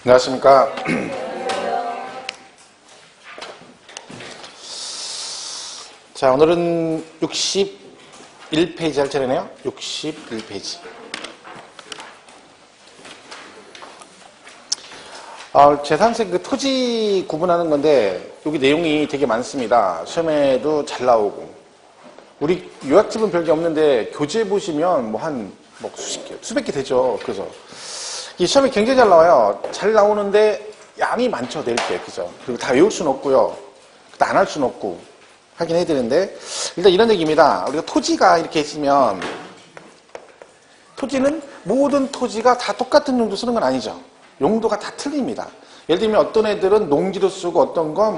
안녕하십니까. 자, 오늘은 61페이지 할 차례네요. 61페이지. 재산세 그 토지 구분하는 건데, 여기 내용이 되게 많습니다. 시험에도 잘 나오고. 우리 요약집은 별게 없는데, 교재 보시면 수십 개, 수백 개 되죠. 그죠? 이 시험에 굉장히 잘 나와요. 잘 나오는데, 양이 많죠, 낼 게. 그죠? 그리고 다 외울 수는 없고요. 안 할 수는 없고. 하긴 해야 되는데, 일단 이런 얘기입니다. 우리가 토지가 이렇게 있으면, 토지는 모든 토지가 다 똑같은 용도 쓰는 건 아니죠. 용도가 다 틀립니다. 예를 들면 어떤 애들은 농지로 쓰고 어떤 건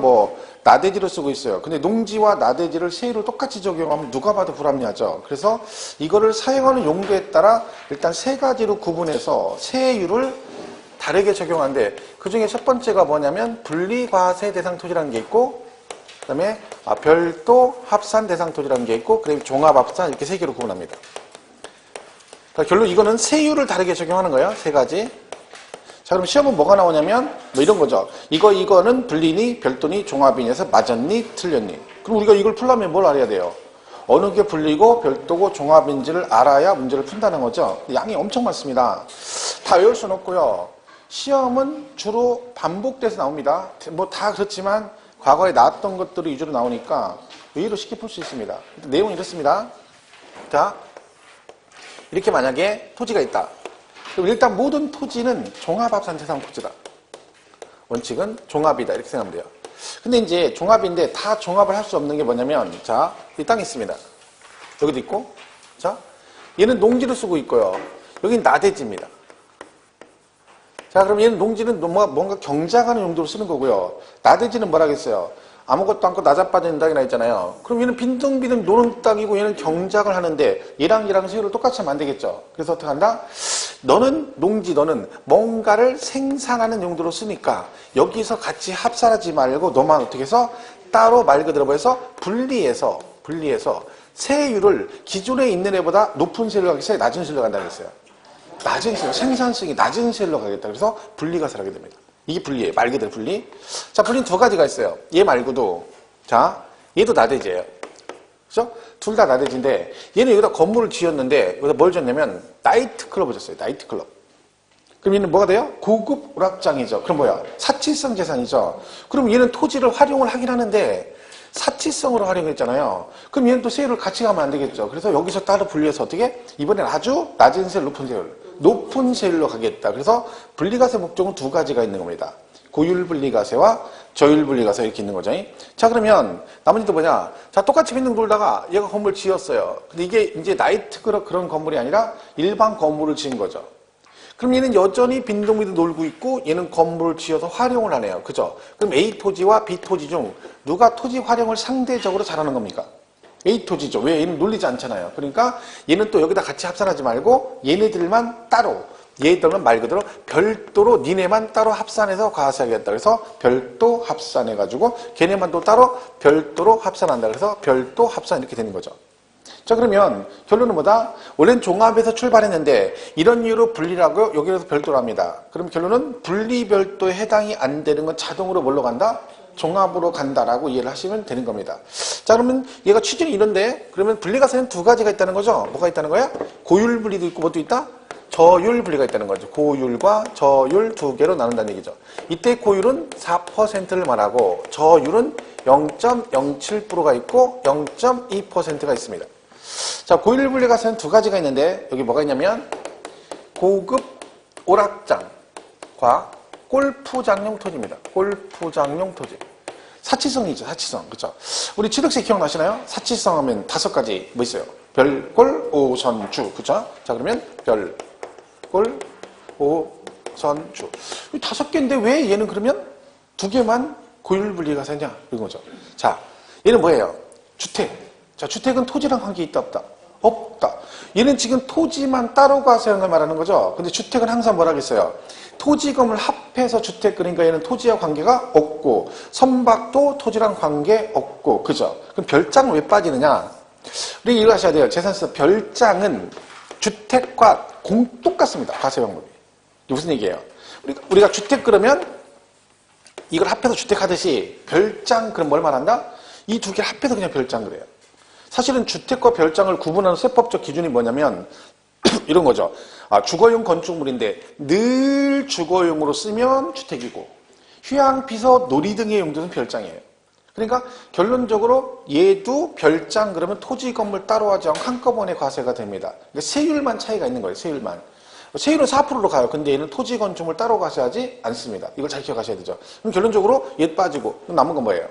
나대지로 쓰고 있어요. 근데 농지와 나대지를 세율을 똑같이 적용하면 누가 봐도 불합리하죠. 그래서 이거를 사용하는 용도에 따라 일단 세 가지로 구분해서 세율을 다르게 적용하는데, 그 중에 첫 번째가 뭐냐면 분리과세 대상 토지라는 게 있고, 그 다음에 별도 합산 대상 토지라는 게 있고, 그다음에 종합합산, 이렇게 세 개로 구분합니다. 그러니까 결론 이거는 세율을 다르게 적용하는 거예요. 세 가지. 자, 그럼 시험은 뭐가 나오냐면 이런 거죠. 이거는 분리니 별도니 종합이니 해서 맞았니 틀렸니. 그럼 우리가 이걸 풀려면 뭘 알아야 돼요? 어느 게 분리고 별도고 종합인지를 알아야 문제를 푼다는 거죠. 양이 엄청 많습니다. 다 외울 수는 없고요. 시험은 주로 반복돼서 나옵니다. 다 그렇지만 과거에 나왔던 것들이 위주로 나오니까 의외로 쉽게 풀 수 있습니다. 내용이 이렇습니다. 자, 이렇게 만약에 토지가 있다. 그럼 일단 모든 토지는 종합합산 대상 토지다. 원칙은 종합이다. 이렇게 생각하면 돼요. 근데 이제 종합인데 다 종합을 할 수 없는 게 뭐냐면, 자, 이 땅이 있습니다. 여기도 있고, 자, 얘는 농지를 쓰고 있고요. 여긴 나대지입니다. 자, 그럼 얘는 농지는 뭔가 경작하는 용도로 쓰는 거고요. 나대지는 뭐라겠어요? 아무것도 않고 나자빠지는 땅이나 있잖아요. 그럼 얘는 빈둥빈둥 노는 땅이고 얘는 경작을 하는데 얘랑 세율을 똑같이 하면 안 되겠죠. 그래서 어떻게 한다? 너는 뭔가를 생산하는 용도로 쓰니까 여기서 같이 합산하지 말고 너만 어떻게 해서 따로 말 그대로 해서 분리해서 세율을 기존에 있는 애보다 높은 세율로 가겠어요? 낮은 세율로 간다고 했어요. 낮은 세율, 생산성이 낮은 세율로 가겠다. 그래서 분리과세를 하게 됩니다. 이게 분리예요. 말 그대로 분리. 자, 분리는 두 가지가 있어요. 얘 말고도, 자, 얘도 나대지예요. 그죠? 둘 다 나대지인데, 얘는 여기다 건물을 지었는데, 여기다 뭘 지었냐면, 나이트클럽을 지었어요. 나이트클럽. 그럼 얘는 뭐가 돼요? 고급 오락장이죠. 그럼 뭐야? 사치성 재산이죠. 그럼 얘는 토지를 활용을 하긴 하는데, 사치성으로 활용했잖아요. 그럼 얘는 또 세율을 같이 가면 안 되겠죠. 그래서 여기서 따로 분리해서 어떻게? 이번엔 아주 낮은 세율, 높은 세율로 가겠다. 그래서 분리과세 목적은 두 가지가 있는 겁니다. 고율 분리과세와 저율 분리과세 이렇게 있는 거죠. 자, 그러면 나머지도 뭐냐? 자, 똑같이 빈둥 돌다가 얘가 건물 지었어요. 근데 이게 이제 나이트클럽 그런 건물이 아니라 일반 건물을 지은 거죠. 그럼 얘는 여전히 빈둥빈둥 놀고 있고 얘는 건물을 지어서 활용을 하네요. 그죠? 그럼 A 토지와 B 토지 중 누가 토지 활용을 상대적으로 잘하는 겁니까? A 토지죠. 왜? 얘는 놀리지 않잖아요. 그러니까 얘는 또 여기다 같이 합산하지 말고 얘네들만 따로, 얘들만 말 그대로 별도로 니네만 따로 합산해서 과세하겠다. 그래서 별도 합산해가지고 걔네만 또 따로 별도로 합산한다. 그래서 별도 합산 이렇게 되는 거죠. 자, 그러면 결론은 뭐다? 원래는 종합에서 출발했는데 이런 이유로 분리를 하고 여기에서 별도로 합니다. 그럼 결론은 분리 별도에 해당이 안 되는 건 자동으로 뭘로 간다? 종합으로 간다라고 이해를 하시면 되는 겁니다. 자, 그러면 얘가 취지는 이런데 그러면 분리과세는 두 가지가 있다는 거죠. 뭐가 있다는 거야? 고율 분리도 있고 뭐도 있다? 저율 분리가 있다는 거죠. 고율과 저율 두 개로 나눈다는 얘기죠. 이때 고율은 4%를 말하고 저율은 0.07%가 있고 0.2%가 있습니다. 자, 고율 분리과세는 두 가지가 있는데 여기 뭐가 있냐면 고급 오락장과 골프장용 토지입니다. 골프장용 토지. 사치성이죠. 사치성. 그렇죠? 우리 취득세 기억나시나요? 사치성 하면 다섯 가지 뭐 있어요? 별골, 오선주. 그렇죠? 자, 그러면 별골, 오선주. 이 다섯 개인데 왜 얘는 그러면 두 개만 고율 분리과세냐? 이런 거죠. 자, 얘는 뭐예요? 주택. 자, 주택은 토지랑 관계 있다 없다? 없다. 얘는 지금 토지만 따로 과세하는 걸 말하는 거죠. 근데 주택은 항상 뭐라 그랬어요? 토지금을 합해서 주택, 그러니까 얘는 토지와 관계가 없고 선박도 토지랑 관계 없고, 그죠? 그럼 별장은 왜 빠지느냐? 우리 이거 하셔야 돼요. 재산세 별장은 주택과 똑같습니다. 과세 방법이. 이게 무슨 얘기예요? 우리가 주택 그러면 이걸 합해서 주택하듯이 별장 그럼 뭘 말한다? 이 두 개를 합해서 그냥 별장 그래요. 사실은 주택과 별장을 구분하는 세법적 기준이 뭐냐면 이런 거죠. 주거용 건축물인데 늘 주거용으로 쓰면 주택이고 휴양, 비서, 놀이 등의 용도는 별장이에요. 그러니까 결론적으로 얘도 별장 그러면 토지 건물 따로 하지 않고 한꺼번에 과세가 됩니다. 그러니까 세율만 차이가 있는 거예요. 세율만. 세율은 4%로 가요. 근데 얘는 토지 건축물 따로 과세하지 않습니다. 이걸 잘 기억하셔야 되죠. 그럼 결론적으로 얘 빠지고 남은 건 뭐예요?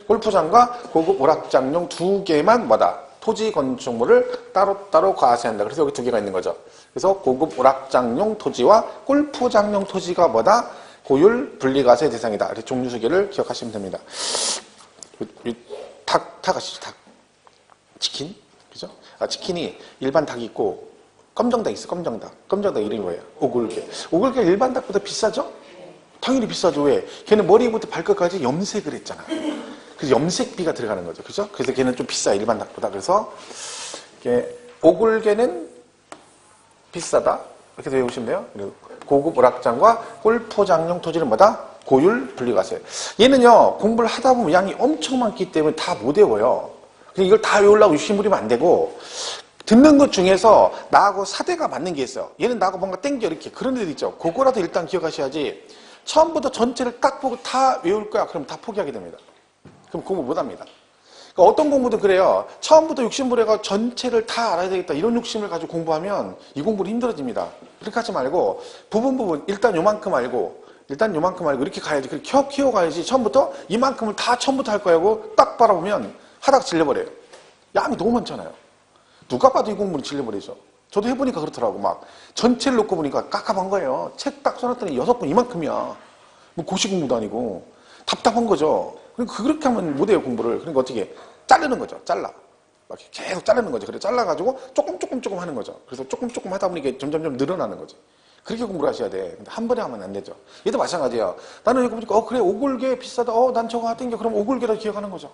골프장과 고급 오락장용 두 개만 뭐다? 토지 건축물을 따로 과세한다. 그래서 여기 두 개가 있는 거죠. 그래서 고급 오락장용 토지와 골프장용 토지가 뭐다? 고율 분리과세 대상이다. 이렇게 종류 두 개를 기억하시면 됩니다. 닭 아시죠? 닭. 치킨? 그죠? 치킨이 일반 닭이 있고 검정닭 있어, 검정닭. 검정닭 이름이 뭐예요? 오골계. 오골계가 일반 닭보다 비싸죠? 당연히 비싸죠. 왜? 걔는 머리부터 발끝까지 염색을 했잖아. 그래서 염색비가 들어가는 거죠. 그죠? 그래서 걔는 좀 비싸, 일반 닭보다. 그래서 오골계는 비싸다. 이렇게 외우시면 돼요. 그리고 고급 오락장과 골프장용 토지는 뭐다? 고율 분리과세. 얘는요, 공부를 하다 보면 양이 엄청 많기 때문에 다 못 외워요. 이걸 다 외우려고 욕심 부리면 안 되고, 듣는 것 중에서 나하고 사대가 맞는 게 있어요. 얘는 나하고 뭔가 땡겨 이렇게 그런 애들 있죠. 그거라도 일단 기억하셔야지. 처음부터 전체를 딱 보고 다 외울 거야. 그럼 다 포기하게 됩니다. 그럼 공부 못 합니다. 그러니까 어떤 공부도 그래요. 처음부터 욕심부려가 전체를 다 알아야 되겠다. 이런 욕심을 가지고 공부하면 이 공부는 힘들어집니다. 그렇게 하지 말고 부분 일단 요만큼 알고 이렇게 가야지. 그렇게 키워가야지. 처음부터 이만큼을 다 처음부터 할 거야 하고 딱 바라보면 하다가 질려버려요. 양이 너무 많잖아요. 누가 봐도 이 공부는 질려버리죠. 저도 해보니까 그렇더라고. 막 전체를 놓고 보니까 깝깝한 거예요. 책 딱 써놨더니 6번 이만큼이야. 뭐 고시 공부도 아니고 답답한 거죠. 그러니까 그렇게 하면 못해요, 공부를. 그러니까 어떻게 자르는 거죠. 잘라. 막 계속 자르는 거죠. 그래 잘라가지고 조금 하는 거죠. 그래서 조금 하다 보니 이게 점점 늘어나는 거죠. 그렇게 공부를 하셔야 돼. 근데 한 번에 하면 안 되죠. 얘도 마찬가지예요. 나는 이거 보니까 그래 오골계 비싸다. 난 저거 땡겨. 그럼 오골계라도 기억하는 거죠.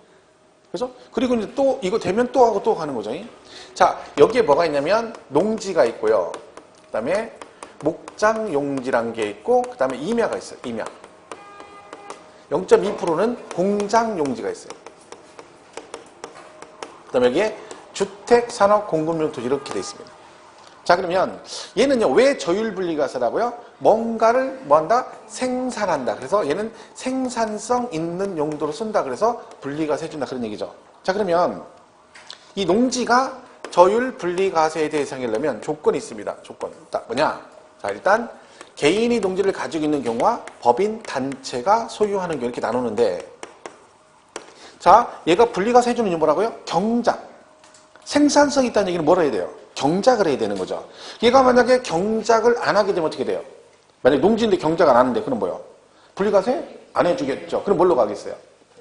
그죠? 그리고 이제 또 이거 되면 또 하고 또 가는 거죠. 자, 여기에 뭐가 있냐면 농지가 있고요. 그 다음에 목장 용지란 게 있고 그 다음에 임야가 있어요. 임야. 0.2%는 공장 용지가 있어요. 그 다음에 여기에 주택, 산업, 공급용 토지 이렇게 돼 있습니다. 자, 그러면 얘는요, 왜 저율분리과세라고요? 뭔가를 뭐한다? 생산한다. 그래서 얘는 생산성 있는 용도로 쓴다. 그래서 분리과세 해준다. 그런 얘기죠. 자, 그러면 이 농지가 저율분리과세의 대상이려면 조건이 있습니다. 조건. 뭐냐? 자, 일단 개인이 농지를 가지고 있는 경우와 법인, 단체가 소유하는 경우 이렇게 나누는데, 자, 얘가 분리과세 해주는 게 뭐라고요? 경작. 생산성 있다는 얘기는 뭐라 해야 돼요? 경작을 해야 되는 거죠. 얘가 만약에 경작을 안 하게 되면 어떻게 돼요? 만약에 농지인데 경작을 안 하는데 그럼 뭐요? 분리과세 안 해주겠죠. 그럼 뭘로 가겠어요?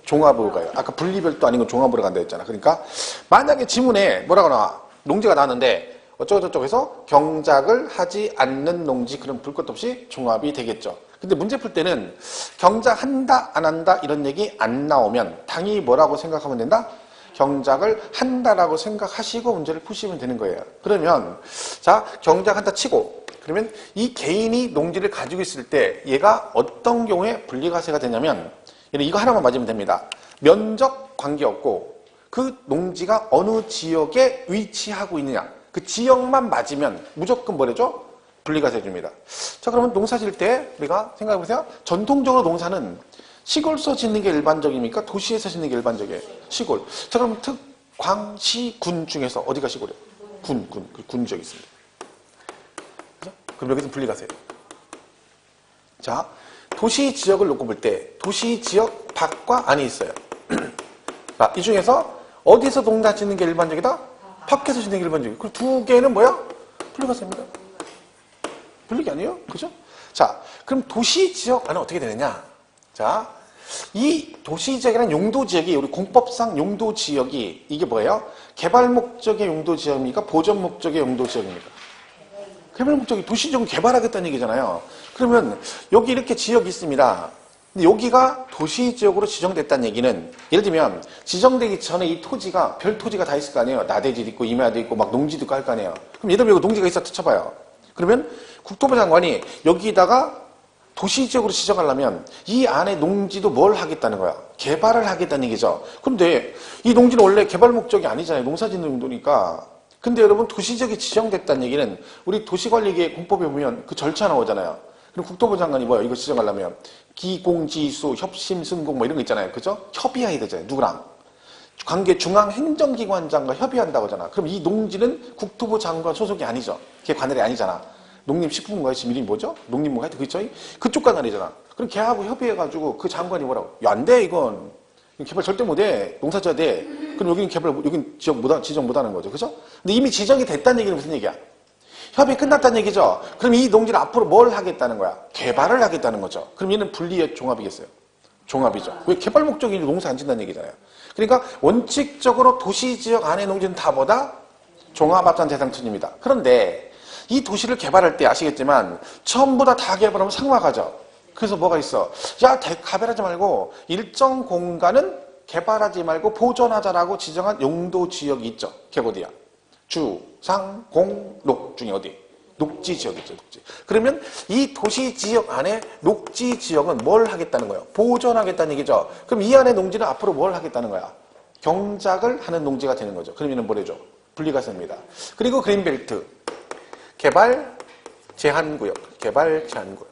종합으로 가요. 아까 분리별도 아닌 건 종합으로 간다 했잖아. 그러니까 만약에 지문에 뭐라고 나와? 농지가 나왔는데 어쩌고저쩌고 해서 경작을 하지 않는 농지, 그럼 볼 것 없이 종합이 되겠죠. 근데 문제 풀 때는 경작한다 안 한다 이런 얘기 안 나오면 당연히 뭐라고 생각하면 된다? 경작을 한다라고 생각하시고 문제를 푸시면 되는 거예요. 그러면 자, 경작한다 치고, 그러면 이 개인이 농지를 가지고 있을 때 얘가 어떤 경우에 분리과세가 되냐면, 이거 하나만 맞으면 됩니다. 면적 관계없고 그 농지가 어느 지역에 위치하고 있느냐, 그 지역만 맞으면 무조건 뭐래죠? 분리과세 줍니다. 자, 그러면 농사 지을 때 우리가 생각해보세요. 전통적으로 농사는 시골서 짓는 게 일반적입니까? 도시에서 짓는 게 일반적이에요? 시골. 자, 그럼 특, 광, 시, 군 중에서 어디가 시골이에요? 군 지역이 있습니다. 그죠? 그럼 여기서 분리과세요. 자, 도시 지역을 놓고 볼 때 도시 지역 밖과 안이 있어요. 자, 이 중에서 어디서 농사 짓는 게 일반적이다? 밖에서 짓는 게 일반적이에요. 그럼 두 개는 뭐야? 분리과세입니다. 분리가 아니에요? 그죠? 자, 그럼 도시 지역 안은 어떻게 되느냐? 자, 이 도시지역이라는 용도지역이 우리 공법상 용도지역이 이게 뭐예요? 개발 목적의 용도지역입니까? 보전 목적의 용도지역입니까? 개발 목적이 도시지역을 개발하겠다는 얘기잖아요. 그러면 여기 이렇게 지역이 있습니다. 근데 여기가 도시지역으로 지정됐다는 얘기는, 예를 들면 지정되기 전에 이 토지가 별 토지가 다 있을 거 아니에요. 나대지도 있고 임야도 있고 막 농지도 있고 할 거 아니에요. 그럼 예를 들면 여기 농지가 있었다 쳐봐요. 그러면 국토부 장관이 여기다가 도시지역으로 지정하려면 이 안에 농지도 뭘 하겠다는 거야? 개발을 하겠다는 얘기죠. 근데 이 농지는 원래 개발 목적이 아니잖아요. 농사짓는 용도니까. 근데 여러분 도시지역이 지정됐다는 얘기는 우리 도시관리계획 공법에 보면 그 절차 나오잖아요. 그럼 국토부 장관이 뭐야? 이거 지정하려면 기공지수, 협심승공 뭐 이런 거 있잖아요. 그죠? 협의해야 되잖아요. 누구랑? 관계 중앙행정기관장과 협의한다고 하잖아. 그럼 이 농지는 국토부 장관 소속이 아니죠. 걔 관할이 아니잖아. 농림식품부가 지금 이름이 뭐죠? 농림부가 하여튼 그죠? 그쪽 관할이잖아. 그럼 걔하고 협의해가지고 그 장관이 뭐라고? 야, 안 돼, 이건. 개발 절대 못 해. 농사 져야 돼. 그럼 여기는 개발, 여긴 지정 못 하는 거죠. 그죠? 근데 이미 지정이 됐다는 얘기는 무슨 얘기야? 협의 끝났다는 얘기죠. 그럼 이 농지를 앞으로 뭘 하겠다는 거야? 개발을 하겠다는 거죠. 그럼 얘는 분리의 종합이겠어요. 종합이죠. 왜 개발 목적이 농사 안 짓는다는 얘기잖아요. 그러니까 원칙적으로 도시지역 안에 농지는 다 뭐다? 종합합산 대상촌입니다. 그런데 이 도시를 개발할 때 아시겠지만 전부 다 개발하면 상막하죠. 그래서 뭐가 있어? 야, 개발하지 말고 일정 공간은 개발하지 말고 보존하자라고 지정한 용도 지역이 있죠. 걔 어디야? 주, 상, 공, 녹 중에 어디? 녹지 지역이죠. 녹지. 그러면 이 도시 지역 안에 녹지 지역은 뭘 하겠다는 거예요? 보존하겠다는 얘기죠. 그럼 이 안에 농지는 앞으로 뭘 하겠다는 거야? 경작을 하는 농지가 되는 거죠. 그러면 뭐래죠? 분리가 됩니다. 그리고 그린벨트. 개발 제한구역. 개발 제한구역.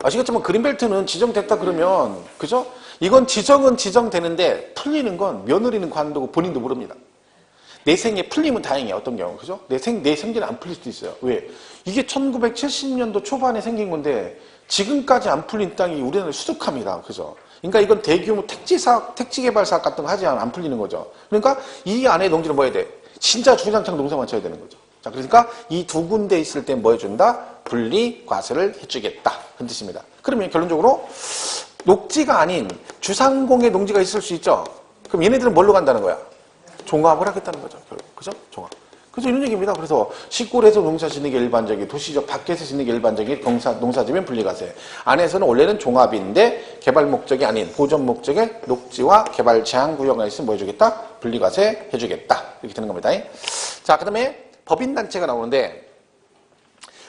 아시겠지만 그린벨트는 지정됐다 그러면 그죠? 이건 지정은 지정되는데 풀리는 건 며느리는 관두고 본인도 모릅니다. 내 생에 풀리면 다행이야. 어떤 경우 그죠? 내 생계는 안 풀릴 수도 있어요. 왜? 이게 1970년도 초반에 생긴 건데 지금까지 안 풀린 땅이 우리나라에 수두합니다. 그죠? 그러니까 이건 대규모 택지개발 사업 같은 거 하지 않으면 안 풀리는 거죠. 그러니까 이 안에 농지는 뭐 해야 돼? 진짜 주장창 농사만 쳐야 되는 거죠. 자, 그러니까 이 두 군데 있을 때 뭐 해준다? 분리 과세를 해주겠다. 그런 뜻입니다. 그러면 결론적으로 녹지가 아닌 주상공의 농지가 있을 수 있죠. 그럼 얘네들은 뭘로 간다는 거야? 종합을 하겠다는 거죠. 결국. 그죠? 종합. 그래서 이런 얘기입니다. 그래서 시골에서 농사 짓는 게 일반적이고 도시적 밖에서 짓는 게 일반적인 농사지면 분리과세. 안에서는 원래는 종합인데 개발 목적이 아닌 보존 목적의 녹지와 개발 제한구역에 있으면 뭐 해주겠다? 분리과세 해주겠다. 이렇게 되는 겁니다. 자, 그 다음에 법인단체가 나오는데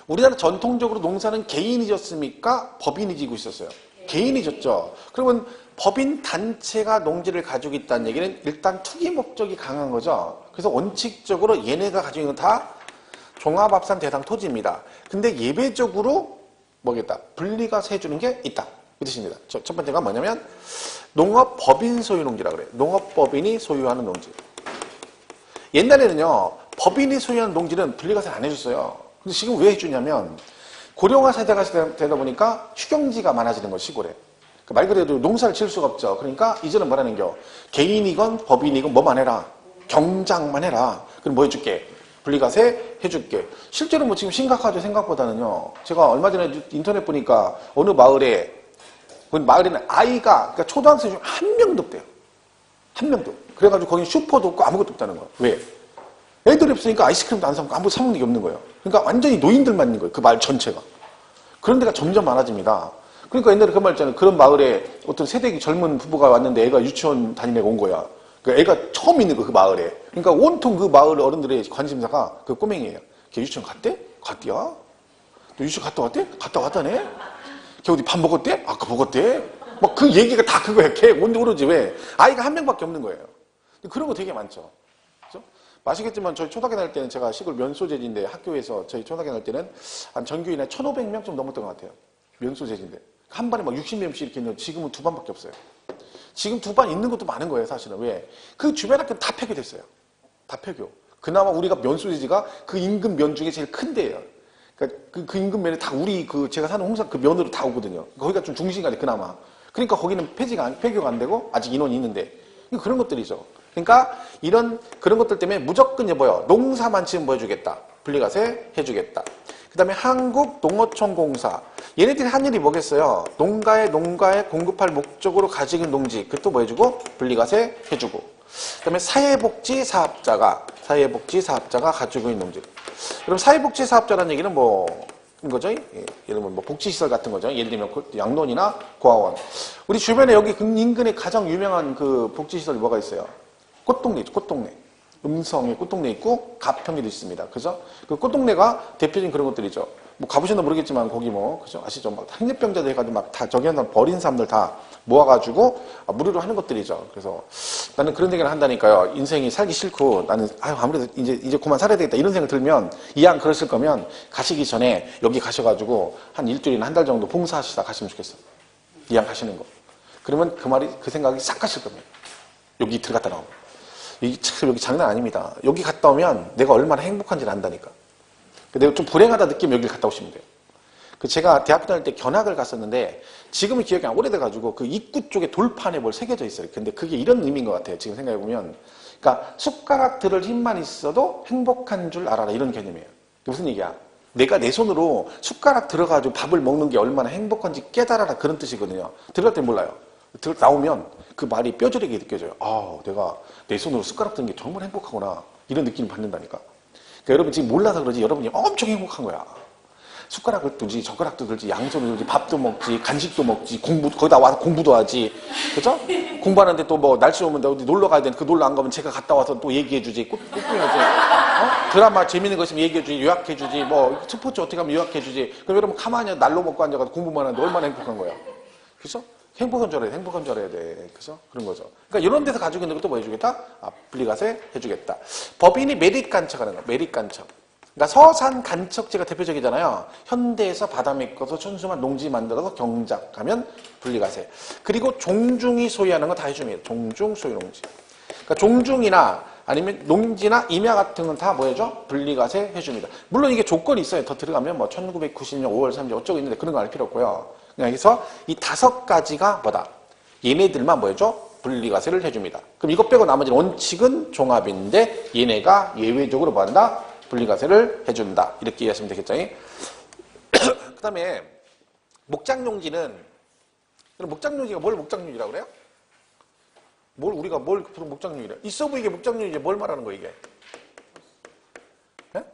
우리나라 전통적으로 농사는 개인이 졌습니까? 법인이 지고 있었어요. 개인이 졌죠. 그러면 법인 단체가 농지를 가지고 있다는 얘기는 일단 투기 목적이 강한 거죠. 그래서 원칙적으로 얘네가 가지고 있는 건 다 종합합산 대상 토지입니다. 근데 예외적으로 뭐겠다? 분리과세 해주는 게 있다. 이 뜻입니다. 첫 번째가 뭐냐면 농업법인 소유 농지라 그래요. 농업법인이 소유하는 농지. 옛날에는요. 법인이 소유하는 농지는 분리과세 안 해줬어요. 근데 지금 왜 해주냐면 고령화 세대가 되다 보니까 휴경지가 많아지는 거예요. 시골에. 말 그대로 농사를 지을 수가 없죠. 그러니까 이제는 뭐라는겨? 개인이건 법인이건 뭐만 해라. 경작만 해라. 그럼 뭐 해줄게? 분리과세 해줄게. 실제로 뭐 지금 심각하죠. 생각보다는요. 제가 얼마 전에 인터넷 보니까 어느 마을에 그 마을에는 아이가 그러니까 초등학생 중 한 명도 없대요. 한 명도. 그래가지고 거기 슈퍼도 없고 아무것도 없다는 거예요. 왜? 애들이 없으니까 아이스크림도 안 사먹고 아무 사먹는 게 없는 거예요. 그러니까 완전히 노인들만 있는 거예요. 그 마을 전체가. 그런 데가 점점 많아집니다. 그러니까 옛날에 그 말 있잖아요. 그런 마을에 어떤 세대기 젊은 부부가 왔는데 애가 유치원 다니는 애가 온 거야. 그 애가 처음 있는 거 그 마을에. 그러니까 온통 그 마을 어른들의 관심사가 그 꼬맹이에요. 걔 유치원 갔대? 갔대야? 너 유치원 갔다 왔대? 갔다 왔다네? 걔 어디 밥 먹었대? 아까 먹었대? 막 그 얘기가 다 그거야. 걔 뭔지 모르지 왜? 아이가 한 명밖에 없는 거예요. 그런 거 되게 많죠. 그죠? 아시겠지만 저희 초등학교 다닐 때는 제가 시골 면소재지인데 학교에서 저희 초등학교 다닐 때는 한 전교인에 1,500명 좀 넘었던 것 같아요. 면소재지인데. 한 반에 막 60명씩 이렇게 있는데 지금은 2반밖에 없어요. 지금 2반 있는 것도 많은 거예요, 사실은. 왜? 그 주변 학교는 다 폐교됐어요. 다 폐교. 그나마 우리가 면소재지가 그 인근 면 중에 제일 큰 데예요. 그러니까 그 인근 면에 다 우리 제가 사는 홍산 그 면으로 다 오거든요. 거기가 좀 중심가지, 그나마. 그러니까 거기는 폐교가 안 되고 아직 인원이 있는데. 그런 것들이죠. 그러니까 그런 것들 때문에 무조건 이제 뭐요? 농사만 지으면 뭐 해주겠다? 분리과세 해주겠다. 그 다음에 한국농어촌공사. 얘네들이 한 일이 뭐겠어요? 농가에 공급할 목적으로 가지고 있는 농지. 그것도 뭐 해주고? 분리과세 해주고. 그 다음에 사회복지사업자가 가지고 있는 농지. 그럼 사회복지사업자라는 얘기는 뭐, 인 거죠? 예를 들면 뭐 복지시설 같은 거죠. 예를 들면 양론이나 고아원. 우리 주변에 여기 인근에 가장 유명한 그 복지시설이 뭐가 있어요? 꽃동네 있죠, 꽃동네. 음성에 꽃동네 있고 가평에도 있습니다. 그죠? 그 꽃동네가 대표적인 그런 것들이죠. 뭐 가보셨나 모르겠지만 거기 뭐 그죠 아시죠? 막 행렬병자들 해가지고 막 다 저기 한다 버린 사람들 다 모아가지고 무료로 하는 것들이죠. 그래서 나는 그런 얘기를 한다니까요. 인생이 살기 싫고 나는 아무래도 이제 그만 살아야 되겠다 이런 생각 들면 이왕 그러실 거면 가시기 전에 여기 가셔가지고 한 일주일이나 한 달 정도 봉사하시다 가시면 좋겠어. 이왕 가시는 거. 그러면 그 생각이 싹 가실 겁니다. 여기 들어갔다 나오면. 여기 장난 아닙니다. 여기 갔다 오면 내가 얼마나 행복한지를 안다니까. 내가 좀 불행하다 느끼면 여기를 갔다 오시면 돼요. 제가 대학교 다닐 때 견학을 갔었는데 지금은 기억이 안 오래돼가지고 그 입구 쪽에 돌판에 뭘 새겨져 있어요. 근데 그게 이런 의미인 것 같아요. 지금 생각해보면. 그러니까 숟가락 들을 힘만 있어도 행복한 줄 알아라 이런 개념이에요. 무슨 얘기야? 내가 내 손으로 숟가락 들어가지고 밥을 먹는 게 얼마나 행복한지 깨달아라 그런 뜻이거든요. 들어갈 때 몰라요. 나오면 그 말이 뼈저리게 느껴져요. 내가 내 손으로 숟가락 드는 게 정말 행복하구나 이런 느낌을 받는다니까. 그러니까 여러분 지금 몰라서 그러지 여러분이 엄청 행복한 거야. 숟가락을 들지 젓가락도 들지 양손을 들지 밥도 먹지 간식도 먹지 거기다 와서 공부도 하지 그죠? 공부하는데 또 뭐 날씨 오면 어디 놀러 가야 되는 그 놀러 안 가면 제가 갔다 와서 또 얘기해 주지 꽃피워주지 드라마 재밌는 거 있으면 얘기해 주지 요약해 주지 뭐 스포츠 어떻게 하면 요약해 주지 그럼 여러분 가만히 날로 먹고 앉아가지고 공부만 하는데 얼마나 행복한 거야 그죠? 행복한 줄 알아야 돼 그죠? 그런 거죠. 그러니까 이런 데서 가지고 있는 것도 뭐 해주겠다? 분리가세 해주겠다. 법인이 매립 간척하는 거 매립 간척. 그러니까 서산 간척지가 대표적이잖아요. 현대에서 바다 메꿔서 촌수만 농지 만들어서 경작하면 분리가세. 그리고 종중이 소유하는 거 다 해줍니다. 종중 소유 농지. 그러니까 종중이나 아니면 농지나 임야 같은 건 다 뭐 해줘? 분리가세 해줍니다. 물론 이게 조건이 있어요. 더 들어가면 뭐 1990년 5월 3일 어쩌고 있는데 그런 거 알 필요 없고요. 그래서 이 5가지가 뭐다? 얘네들만 뭐 해줘? 분리가세를 해줍니다. 그럼 이것 빼고 나머지는 원칙은 종합인데 얘네가 예외적으로 뭐 한다? 분리가세를 해준다. 이렇게 이해하시면 되겠죠. 그 다음에 목장용지는 목장용지가 뭘 목장용지라고 그래요? 우리가 뭘 목장용지래? 있어 보이게 목장용지 뭘 말하는 거야 이게? 네?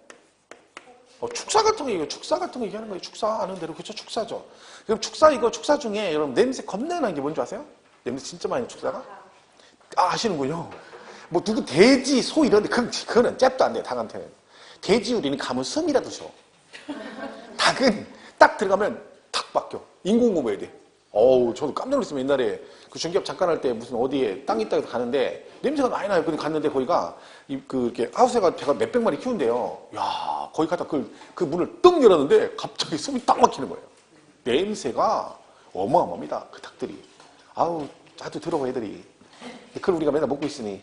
축사 같은 거 얘기해요. 축사 같은 거 얘기하는 거예요. 축사 아는 대로 그렇죠? 축사죠. 그럼 축사 중에 여러분 냄새 겁나 나는 게 뭔지 아세요? 냄새 진짜 많이 나요 축사가? 아시는군요. 뭐 누구 돼지, 소 이런데 그거는 잽도 안 돼요. 닭한테는. 돼지 우리는 가면 숨이라도 쉬어. 닭은 딱 들어가면 탁 바뀌어. 인공호흡해야 돼. 저도 깜짝 놀랐어요. 옛날에 그 중개업 잠깐 할 때 무슨 어디에 땅 있다 해서 가는데 냄새가 많이 나요. 근데 갔는데 거기가 이렇게 하우스가 제가 몇백 마리 키운대요. 야, 거기 가다 그 문을 뜬 열었는데 갑자기 숨이 딱 막히는 거예요. 냄새가 어마어마합니다. 그 닭들이. 자주 들어가 애들이. 그걸 우리가 맨날 먹고 있으니.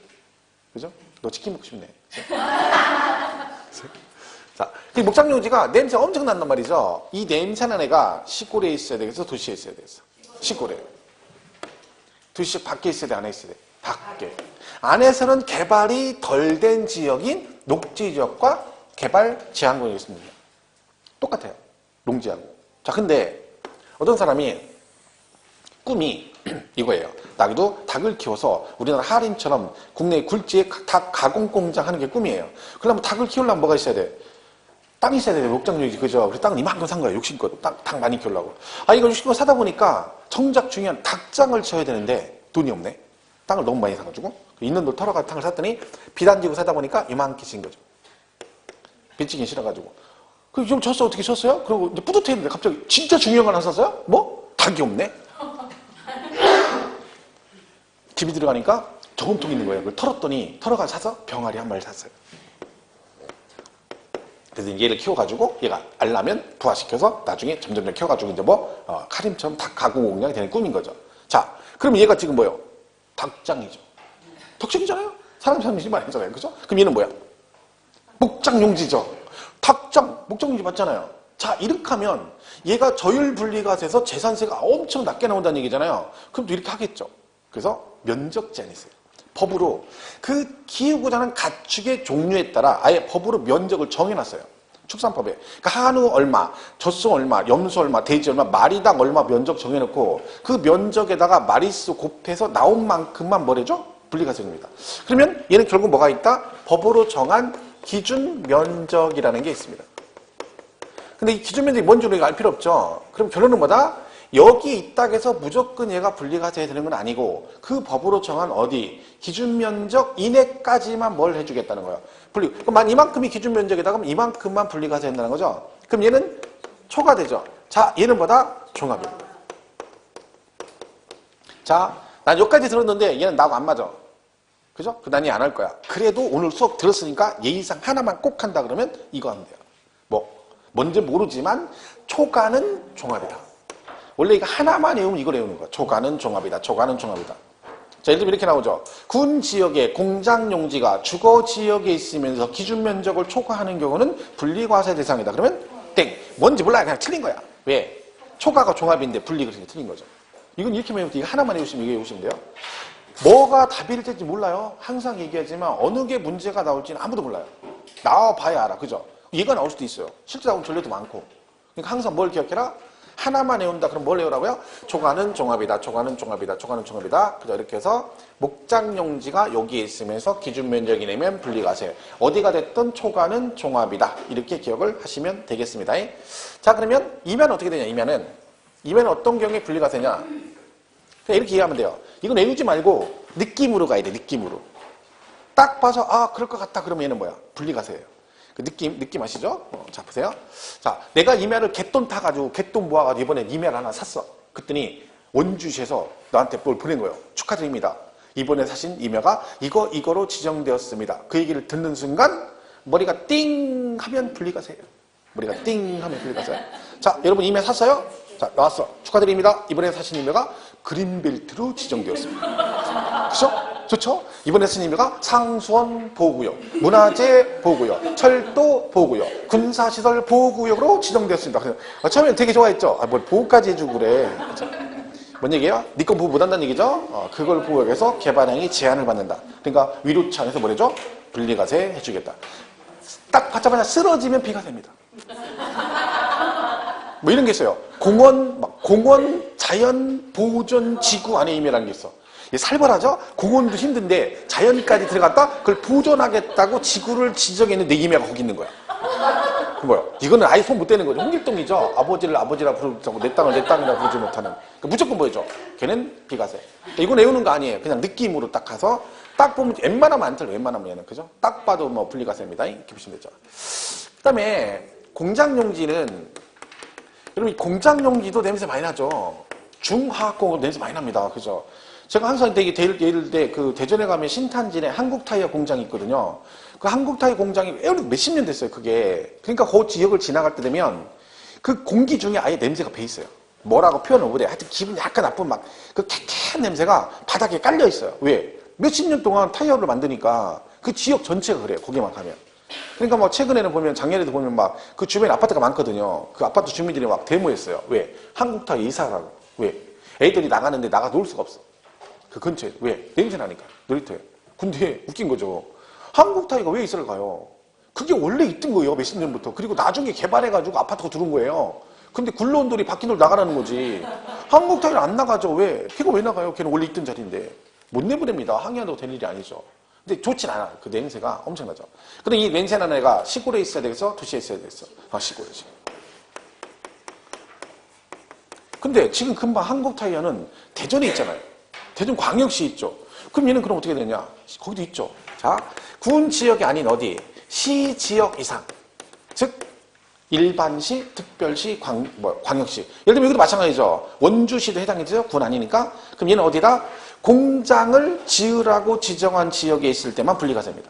그죠? 너 치킨 먹고 싶네. 자, 목장용지가 냄새 엄청 난단 말이죠. 이 냄새나는 애가 시골에 있어야 되겠어? 도시에 있어야 되겠어? 시골에. 도시 밖에 있어야 돼? 안에 있어야 돼? 밖에. 안에서는 개발이 덜 된 지역인 녹지지역과 개발 제한구역이 있습니다. 똑같아요. 농지하고. 자, 근데 어떤 사람이 꿈이 이거예요. 나도 닭을 키워서 우리나라 하림처럼 국내 굴지에 닭 가공 공장 하는 게 꿈이에요. 그러면 닭을 키우려면 뭐가 있어야 돼? 땅이 있어야 돼요. 목장용지 그죠? 그래서 땅을 이만큼 산 거예요. 60건. 닭 많이 키우려고. 이거 60건 사다 보니까 정작 중요한 닭장을 쳐야 되는데 돈이 없네. 땅을 너무 많이 사가지고 있는 돌 털어가 땅을 샀더니 비단지고 사다 보니까 이만큼 친 거죠. 빚지긴 싫어가지고. 좀 쳤어. 어떻게 쳤어요? 그리고 이제 뿌듯했는데 갑자기 진짜 중요한 걸 하나 샀어요? 뭐? 닭이 없네. 집이 들어가니까 저금통이 있는 거예요. 그걸 털었더니 털어가 사서 병아리 한 마리 샀어요. 그래서 얘를 키워가지고 얘가 알라면 부화시켜서 나중에 점점 키워가지고 이제 카림처럼 닭 가공 공장이 되는 꿈인 거죠. 자, 그럼 얘가 지금 뭐예요? 닭장이죠. 덕식이잖아요. 사람 삶이 많이 했잖아요. 그죠? 그럼 얘는 뭐야? 목장용지죠. 닭장, 목장용지 맞잖아요. 자, 이렇게 하면 얘가 저율 분리가세에서 재산세가 엄청 낮게 나온다는 얘기잖아요. 그럼 또 이렇게 하겠죠. 그래서 면적 제한이 있어요. 법으로 그 키우고자 하는 가축의 종류에 따라 아예 법으로 면적을 정해놨어요. 축산법에. 그러니까 한우 얼마, 젖소 얼마, 염소 얼마, 돼지 얼마, 마리당 얼마 면적 정해놓고 그 면적에다가 마리수 곱해서 나온 만큼만 뭐래죠? 분리가세입니다. 그러면 얘는 결국 뭐가 있다? 법으로 정한 기준 면적이라는 게 있습니다. 근데 이 기준 면적이 뭔지 우리가 알 필요 없죠. 그럼 결론은 뭐다? 여기 이 땅에서 무조건 얘가 분리가세 되는 건 아니고 그 법으로 정한 기준 면적 이내까지만 뭘 해주겠다는 거예요. 그럼 이만큼이 기준 면적이다 그러면 이만큼만 분리가세 한다는 거죠. 그럼 얘는 초과되죠. 자, 얘는 뭐다? 종합입니다. 자, 난 여기까지 들었는데 얘는 나하고 안 맞아. 그죠? 난 얘 안 할 거야. 그래도 오늘 수업 들었으니까 예의상 하나만 꼭 한다 그러면 이거 하면 돼요. 뭔지 모르지만 초과는 종합이다. 원래 이거 하나만 외우면 이걸 외우는 거야. 초과는 종합이다. 초과는 종합이다. 자, 예를 들면 이렇게 나오죠. 군 지역의 공장 용지가 주거 지역에 있으면서 기준 면적을 초과하는 경우는 분리과세 대상이다. 그러면 땡. 뭔지 몰라. 그냥 틀린 거야. 왜? 초과가 종합인데 분리가 틀린 거죠. 이건 이렇게 외우면 이거 하나만 외우시면 이거 외우시면 돼요. 뭐가 답이 될지 몰라요. 항상 얘기하지만 어느 게 문제가 나올지는 아무도 몰라요. 나와봐야 알아. 그죠? 얘가 나올 수도 있어요. 실제 나오는 전례도 많고. 그러니까 항상 뭘 기억해라? 하나만 외운다. 그럼 뭘 외우라고요? 초과는 종합이다. 초과는 종합이다. 초과는 종합이다. 그죠? 이렇게 해서 목장용지가 여기에 있으면서 기준 면적이 내면 분리과세. 어디가 됐든 초과는 종합이다. 이렇게 기억을 하시면 되겠습니다. 자, 그러면 이면은 어떻게 되냐? 이면은 어떤 경우에 분리과세냐? 그냥 이렇게 이해하면 돼요. 이건 외우지 말고 느낌으로 가야 돼. 느낌으로. 딱 봐서 아 그럴 것 같다. 그러면 얘는 뭐야? 분리과세예요. 그 느낌 아시죠? 자, 보세요. 자, 내가 이면을 갯돈 타가지고, 갯돈 모아가지고 이번에 이면 하나 샀어. 그랬더니 원주시에서 나한테 뭘 보낸 거예요. 축하드립니다. 이번에 사신 이면가 이거로 지정되었습니다. 그 얘기를 듣는 순간 머리가 띵 하면 분리과세예요. 머리가 띵 하면 분리과세. 자, 여러분 이면 샀어요? 자, 나왔어. 축하드립니다. 이번에 사신 이면가 그린벨트로 지정되었습니다. 그죠? 좋죠? 이번에 쓴 의미가 상수원 보호구역, 문화재 보호구역, 철도 보호구역, 군사시설 보호구역으로 지정되었습니다. 처음엔 되게 좋아했죠? 뭘 보호까지 해주고 그래. 그렇죠? 뭔 얘기예요? 니 건 보호 못한다는 얘기죠? 그걸 보호해서 개발행위 제한을 받는다. 그러니까 위로차원에서 뭐래죠? 분리과세 해주겠다. 딱 받자마자 쓰러지면 비과세입니다. 뭐 이런 게 있어요. 공원 자연 보존 지구 안에 임의라는 게 있어. 살벌하죠? 공원도 힘든데 자연까지 들어갔다 그걸 보존하겠다고 지구를 지정했는데 임야가 거기 있는 거야. 그 뭐야? 이거는 아예 손 못 대는 거죠. 홍길동이죠. 아버지를 아버지라 부르고 내 땅을 내 땅이라 부르지 못하는. 그러니까 무조건 뭐죠? 걔는 비과세. 이건 외우는 거 아니에요. 그냥 느낌으로 딱 가서 딱 보면 웬만하면 안 틀려. 웬만하면 얘는 그죠? 딱 봐도 뭐 분리과세입니다. 이렇게 보시면 되죠. 그다음에 공장용지는 여러분 공장용지도 냄새 많이 나죠. 중화학공업 냄새 많이 납니다. 그죠? 제가 항상 예를 들때 그 대전에 가면 신탄진에 한국타이어 공장이 있거든요. 그 한국타이어 공장이 몇십 년 됐어요, 그게. 그러니까 그 지역을 지나갈 때 되면 그 공기 중에 아예 냄새가 배 있어요. 뭐라고 표현을 못해. 하여튼 기분 약간 나쁜 막 그 쾌쾌한 냄새가 바닥에 깔려 있어요. 왜? 몇십 년 동안 타이어를 만드니까 그 지역 전체가 그래요, 거기만 가면. 그러니까 뭐 최근에는 보면 작년에도 보면 막 그 주변에 아파트가 많거든요. 그 아파트 주민들이 막 데모했어요. 왜? 한국타이어 이사하라고. 왜? 애들이 나가는데 나가 놀 수가 없어. 그 근처에. 왜? 냄새 나니까. 놀이터에. 근데 웃긴 거죠. 한국타이가 왜 이사를 가요? 그게 원래 있던 거예요. 몇십 년부터. 그리고 나중에 개발해가지고 아파트가 들어온 거예요. 근데 굴러온 돌이 바뀐 돌 나가라는 거지. 한국타이는 안 나가죠. 왜? 피가 왜 나가요? 걔는 원래 있던 자리인데. 못 내보냅니다. 항의한다고 될 일이 아니죠. 근데 좋진 않아. 그 냄새가 엄청나죠. 근데 이 냄새 나는 애가 시골에 있어야 되겠어? 도시에 있어야 되겠어? 시골이지. 근데 지금 금방 한국타이어는 대전에 있잖아요. 대전 광역시 있죠. 그럼 얘는 그럼 어떻게 되냐? 거기도 있죠. 자, 군 지역이 아닌 어디? 시 지역 이상. 즉, 일반시, 특별시, 광역시. 예를 들면 여기도 마찬가지죠. 원주시도 해당이죠. 군 아니니까. 그럼 얘는 어디다? 공장을 지으라고 지정한 지역에 있을 때만 분리과세입니다.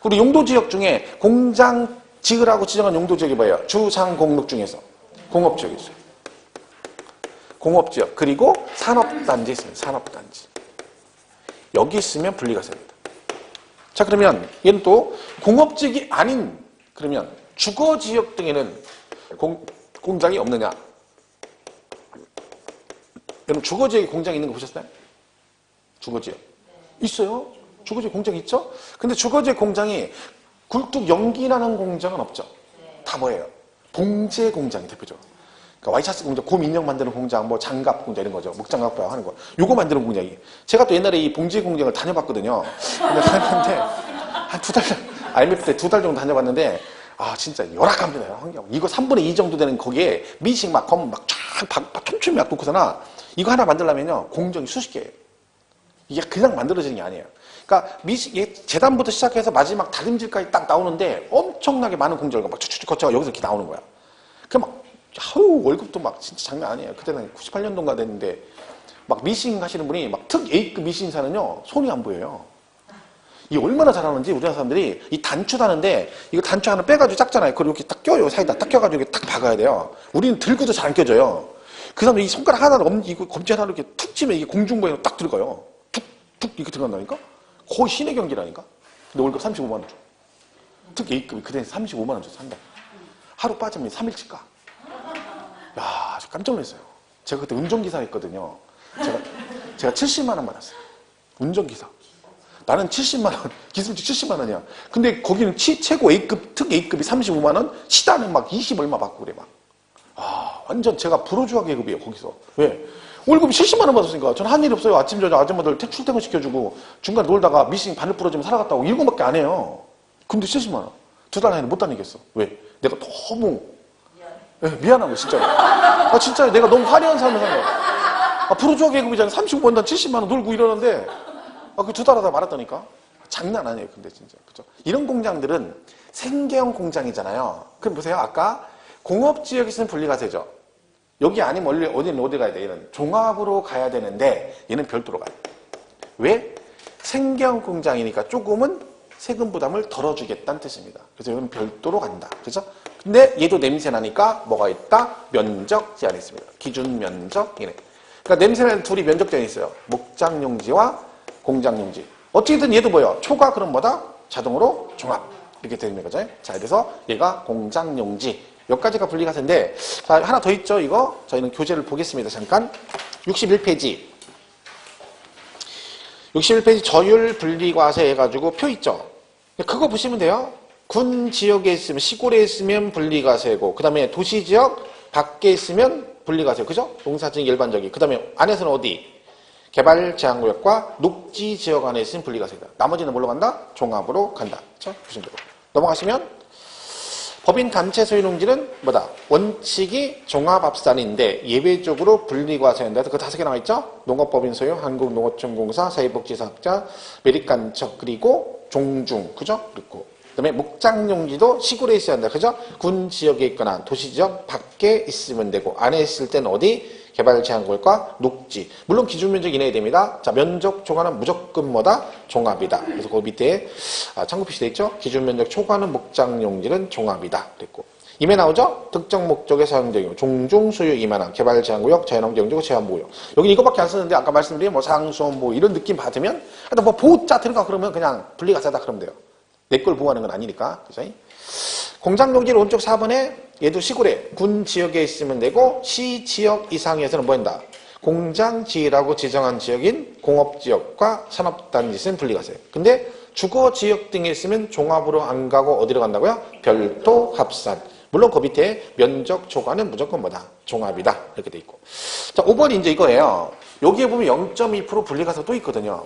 그리고 용도지역 중에 공장 지으라고 지정한 용도지역이 뭐예요? 주상공록 중에서. 공업지역이 있어요. 공업지역. 그리고 산업단지 있습니다. 산업단지. 여기 있으면 분리과세입니다. 자, 그러면 얘는 또 공업지역이 아닌 그러면 주거지역 등에는 공장이 없느냐? 여러분 주거지역에 공장이 있는 거 보셨어요? 주거지역. 있어요. 주거지역 공장이 있죠? 근데 주거지역 공장이 굴뚝 연기 나는 공장은 없죠. 다 뭐예요? 봉제 공장이 대표적으로. 그러니까 와이셔츠 공장, 곰 인형 만드는 공장, 뭐 장갑 공장 이런 거죠. 목장갑 하는 거. 요거 만드는 공장이. 제가 또 옛날에 이 봉제 공장을 다녀봤거든요. 근데 다녔는데 한 두 달, IMF 때 두 달 정도 다녀봤는데 진짜 열악합니다. 환경. 이거 3분의 2 정도 되는 거기에 미식 막 검 막 쫙 촘촘히 막 놓고서나 이거 하나 만들려면요 공정이 수십 개예요. 이게 그냥 만들어지는 게 아니에요. 그러니까 재단부터 시작해서 마지막 다림질까지 딱 나오는데 엄청나게 많은 공정을 막 추추추 거쳐가 여기서 이렇게 나오는 거야. 그 막 아우, 월급도 막 진짜 장난 아니에요. 그때는 98년도인가 됐는데 막 미싱 하시는 분이 막 특 A급 미싱사는요 손이 안 보여요. 이 얼마나 잘하는지 우리나라 사람들이 이 단추 다는데 이거 단추 하나 빼가지고 작잖아요. 그걸 이렇게 딱 껴요. 사이다 딱 껴가지고 이렇게 딱 박아야 돼요. 우리는 들고도 잘 안 껴져요. 그 사람은 이 손가락 하나를 이거 검지 하나를 이렇게 툭 치면 이게 공중부에 딱 들어가요. 툭툭 이렇게 들어간다니까? 거의 신의 경기라니까? 근데 월급 35만 원 줘. 특 A급이 그때 35만 원 줘. 산다. 하루 빠지면 3일치 가. 야, 저 깜짝 놀랐어요. 제가 그때 운전기사 했거든요. 제가 70만 원 받았어요. 운전기사. 나는 70만 원, 기술직 70만 원이야. 근데 거기는 최고 A급, 특 A급이 35만 원, 시다는 막 20 얼마 받고 그래, 막. 아, 완전 제가 불호주화 계급이에요, 거기서. 왜? 월급이 70만 원 받았으니까. 저는 한 일 없어요. 아침, 저녁 아줌마들 출퇴근 시켜주고, 중간에 놀다가 미싱 바늘 부러지면 살아갔다고 1분밖에 안 해요. 근데 70만 원. 2달 안에는 못 다니겠어. 왜? 내가 너무, 미안한 거, 진짜로. 아, 진짜 내가 너무 화려한 삶을 산 거야. 아, 불호주화 계급이잖아. 35만 원, 70만 원 놀고 이러는데, 그 2달 하다 말았다니까? 장난 아니에요, 근데 진짜. 그죠? 이런 공장들은 생계형 공장이잖아요. 그럼 보세요. 아까 공업지역에서는 분리가세죠. 여기 아니면 어디는 어디 가야 돼? 얘는 종합으로 가야 되는데 얘는 별도로 가요. 왜? 생계형 공장이니까 조금은 세금 부담을 덜어주겠다는 뜻입니다. 그래서 이건 별도로 간다. 그죠? 근데 얘도 냄새 나니까 뭐가 있다? 면적 제한이 있습니다. 기준 면적 이네. 그러니까 냄새나는 둘이 면적 제한이 있어요. 목장용지와 공장용지. 어떻게든 얘도 뭐예요? 초과 그럼 뭐다? 자동으로 종합. 이렇게 되는 거죠. 자, 그래서 얘가 공장용지. 여기까지가 분리가세인데, 자, 하나 더 있죠, 이거? 저희는 교재를 보겠습니다. 잠깐. 61페이지. 61페이지 저율 분리과세 해가지고 표 있죠? 그거 보시면 돼요. 군 지역에 있으면, 시골에 있으면 분리과세고, 그 다음에 도시 지역 밖에 있으면 분리과세. 그죠? 농사지역 일반적이. 그 다음에 안에서는 어디? 개발 제한구역과 녹지 지역 안에 있으면 분리가세다. 나머지는 뭘로 간다? 종합으로 간다. 그렇죠? 보시면 되고. 넘어가시면 법인 단체 소유 농지는 뭐다? 원칙이 종합합산인데 예외적으로 분리과세한다. 그 5개 나와 있죠? 농업법인 소유, 한국농어촌공사, 사회복지사업자, 매립간척, 그리고 종중. 그죠? 그리고 그다음에 목장용지도 시골에 있어야 한다. 그죠? 군 지역에 있거나 도시 지역 밖에 있으면 되고 안에 있을 때는 어디? 개발 제한구역과 녹지. 물론 기준 면적 이내에 됩니다. 자, 면적 초과는 무조건 뭐다? 종합이다. 그래서 그 밑에 참고 표시되어 있죠? 기준 면적 초과는 목장용지는 종합이다. 그랬고. 임에 나오죠? 특정 목적에 사용되고 종중 소유 이만한 개발 제한구역, 자연환경지구 제한보호구역. 여기 이거밖에 안 쓰는데 아까 말씀드린 뭐 상수원 뭐 이런 느낌 받으면 하여튼 뭐 보호자 들어가 그러면 그냥 분리가세다 그러면 돼요. 내 걸 보호하는 건 아니니까. 그죠? 공장용지 오른쪽 4번에 얘도 시골에 군 지역에 있으면 되고 시 지역 이상에서는 뭐 한다? 공장지라고 지정한 지역인 공업지역과 산업단지는 분리가세요. 근데 주거지역 등에 있으면 종합으로 안 가고 어디로 간다고요? 별도 합산. 물론 그 밑에 면적 초과는 무조건 뭐다? 종합이다. 이렇게 돼 있고. 자, 5번이 이제 이거예요. 여기에 보면 0.2% 분리가세 또 있거든요.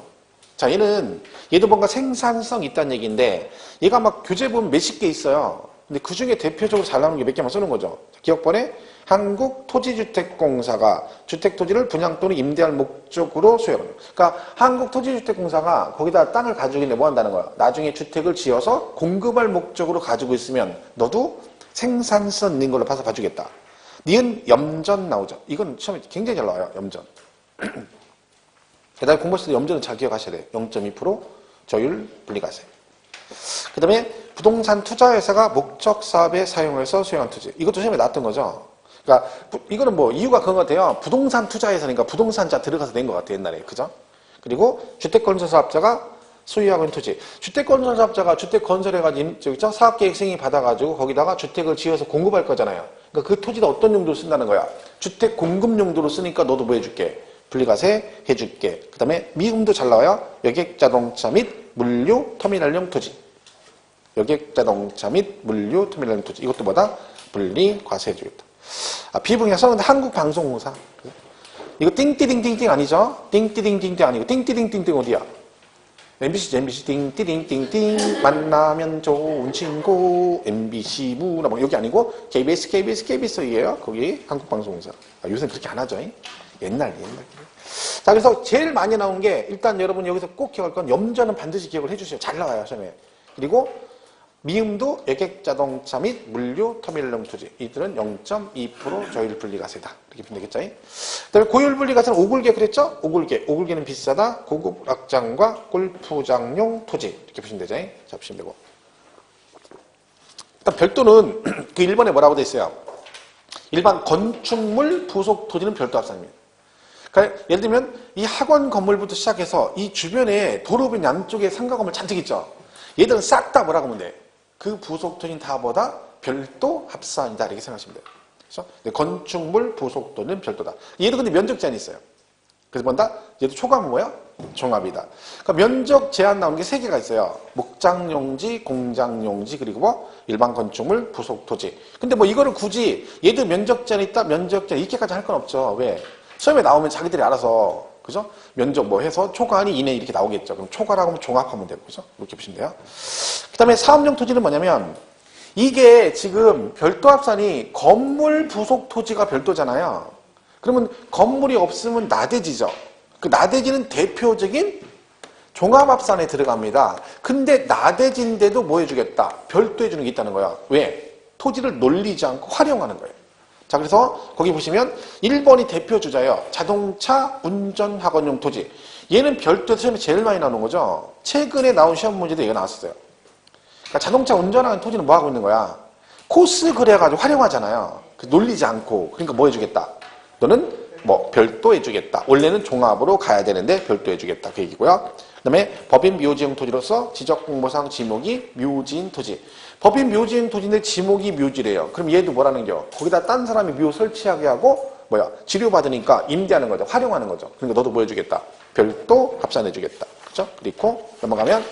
자, 얘도 뭔가 생산성 있다는 얘기인데 얘가 막 교재 보면 몇십 개 있어요. 근데 그 중에 대표적으로 잘 나오는 게 몇 개만 쓰는 거죠. 기억번에 한국토지주택공사가 주택토지를 분양 또는 임대할 목적으로 수요합니다. 그러니까 한국토지주택공사가 거기다 땅을 가지고 있는데 뭐 한다는 거야? 나중에 주택을 지어서 공급할 목적으로 가지고 있으면 너도 생산성 있는 걸로 봐서 봐주겠다. 니은 염전 나오죠. 이건 시험에 굉장히 잘 나와요. 염전. 대단히 공부하실 때 염전은 잘 기억하셔야 돼요. 0.2% 저율 분리가세. 그 다음에 부동산 투자회사가 목적 사업에 사용해서 수행한 토지. 이것도 시험에 나왔던 거죠. 그러니까 이거는 뭐 이유가 그런 것 같아요. 부동산 투자회사니까 부동산자 들어가서 낸 것 같아요. 옛날에. 그죠? 그리고 주택건설사업자가 소유하고 있는 토지. 주택건설사업자가 주택 건설해가지고 사업계획 승인 받아가지고 거기다가 주택을 지어서 공급할 거잖아요. 그러니까 그 토지다 어떤 용도로 쓴다는 거야. 주택 공급 용도로 쓰니까 너도 뭐 해줄게. 분리가세 해줄게. 그 다음에 미음도 잘 나와요. 여객자동차 및 물류 터미널용 토지. 여객자동차 및 물류 터미널용 토지. 이것도 뭐다? 분리과세 해주겠다. 비분야 써는데 한국방송공사. 이거 띵띠딩띵띵 아니죠? 띵띠딩띵띵 아니고 띵띠딩띵띵 어디야? MBC 띵띠딩띵띵 만나면 좋은 친구 MBC 문화 뭐 여기 아니고 KBS이에요. 거기 한국방송공사. 요새는 그렇게 안 하죠. 옛날. 자, 그래서 제일 많이 나온 게 일단 여러분 여기서 꼭 기억할 건 염전은 반드시 기억을 해주세요. 잘 나와요, 시험에. 그리고 미음도 여객자동차 및 물류 터미널용 토지. 이들은 0.2% 저율 분리가세다. 이렇게 보면 되겠죠? 그 다음에 고율 분리가세는 오골계 그랬죠? 오골계. 오골계는 비싸다. 고급 락장과 골프장용 토지. 이렇게 보시면 되죠? 자, 보시면 되고. 일단 별도는 그 1번에 뭐라고 돼 있어요? 일반 건축물 부속 토지는 별도 합산입니다. 그러니까 예를 들면 이 학원 건물부터 시작해서 이 주변에 도로변 양쪽에 상가 건물 잔뜩 있죠? 얘들은 싹 다 뭐라고 하면 돼? 그 부속 토지는 다보다 별도 합산이다. 이렇게 생각하시면 돼요. 그렇죠? 건축물 부속 토지는 별도다. 얘도 근데 면적 제한이 있어요. 그래서 뭔다? 얘도 초과하면 뭐야? 종합이다. 그러니까 면적 제한 나오는 게 3개가 있어요. 목장용지, 공장용지, 그리고 뭐 일반 건축물 부속 토지. 근데 뭐 이거를 굳이 얘도 면적 제한이 있다, 면적 제한 이렇게까지 할 건 없죠. 왜? 시험에 나오면 자기들이 알아서 그죠? 면적 뭐 해서 초과하니 이내 이렇게 나오겠죠. 그럼 초과라고 하면 종합하면 되고 그죠? 이렇게 보시면 돼요. 그 다음에 사업용 토지는 뭐냐면 이게 지금 별도 합산이 건물 부속 토지가 별도잖아요. 그러면 건물이 없으면 나대지죠. 그 나대지는 대표적인 종합합산에 들어갑니다. 근데 나대지인데도 뭐 해주겠다? 별도 해주는 게 있다는 거야. 왜? 토지를 놀리지 않고 활용하는 거예요. 자, 그래서 거기 보시면 1번이 대표 주자예요. 자동차 운전학원용 토지. 얘는 별도에서 시험에 제일 많이 나오는 거죠. 최근에 나온 시험 문제도 얘가 나왔어요. 그러니까 자동차 운전하는 토지는 뭐 하고 있는 거야? 코스 그래가지고 활용하잖아요. 놀리지 않고. 그러니까 뭐 해주겠다? 너는 뭐 별도 해주겠다. 원래는 종합으로 가야 되는데 별도 해주겠다. 그 얘기고요. 그 다음에 법인 묘지용 토지로서 지적공모상 지목이 묘지인 토지. 법인 묘지인 토지인데 지목이 묘지래요. 그럼 얘도 뭐라는 겨? 거기다 딴 사람이 묘 설치하게 하고 뭐야? 치료받으니까 임대하는 거죠. 활용하는 거죠. 그러니까 너도 뭐 해주겠다? 별도 합산해주겠다. 그죠? 그리고 넘어가면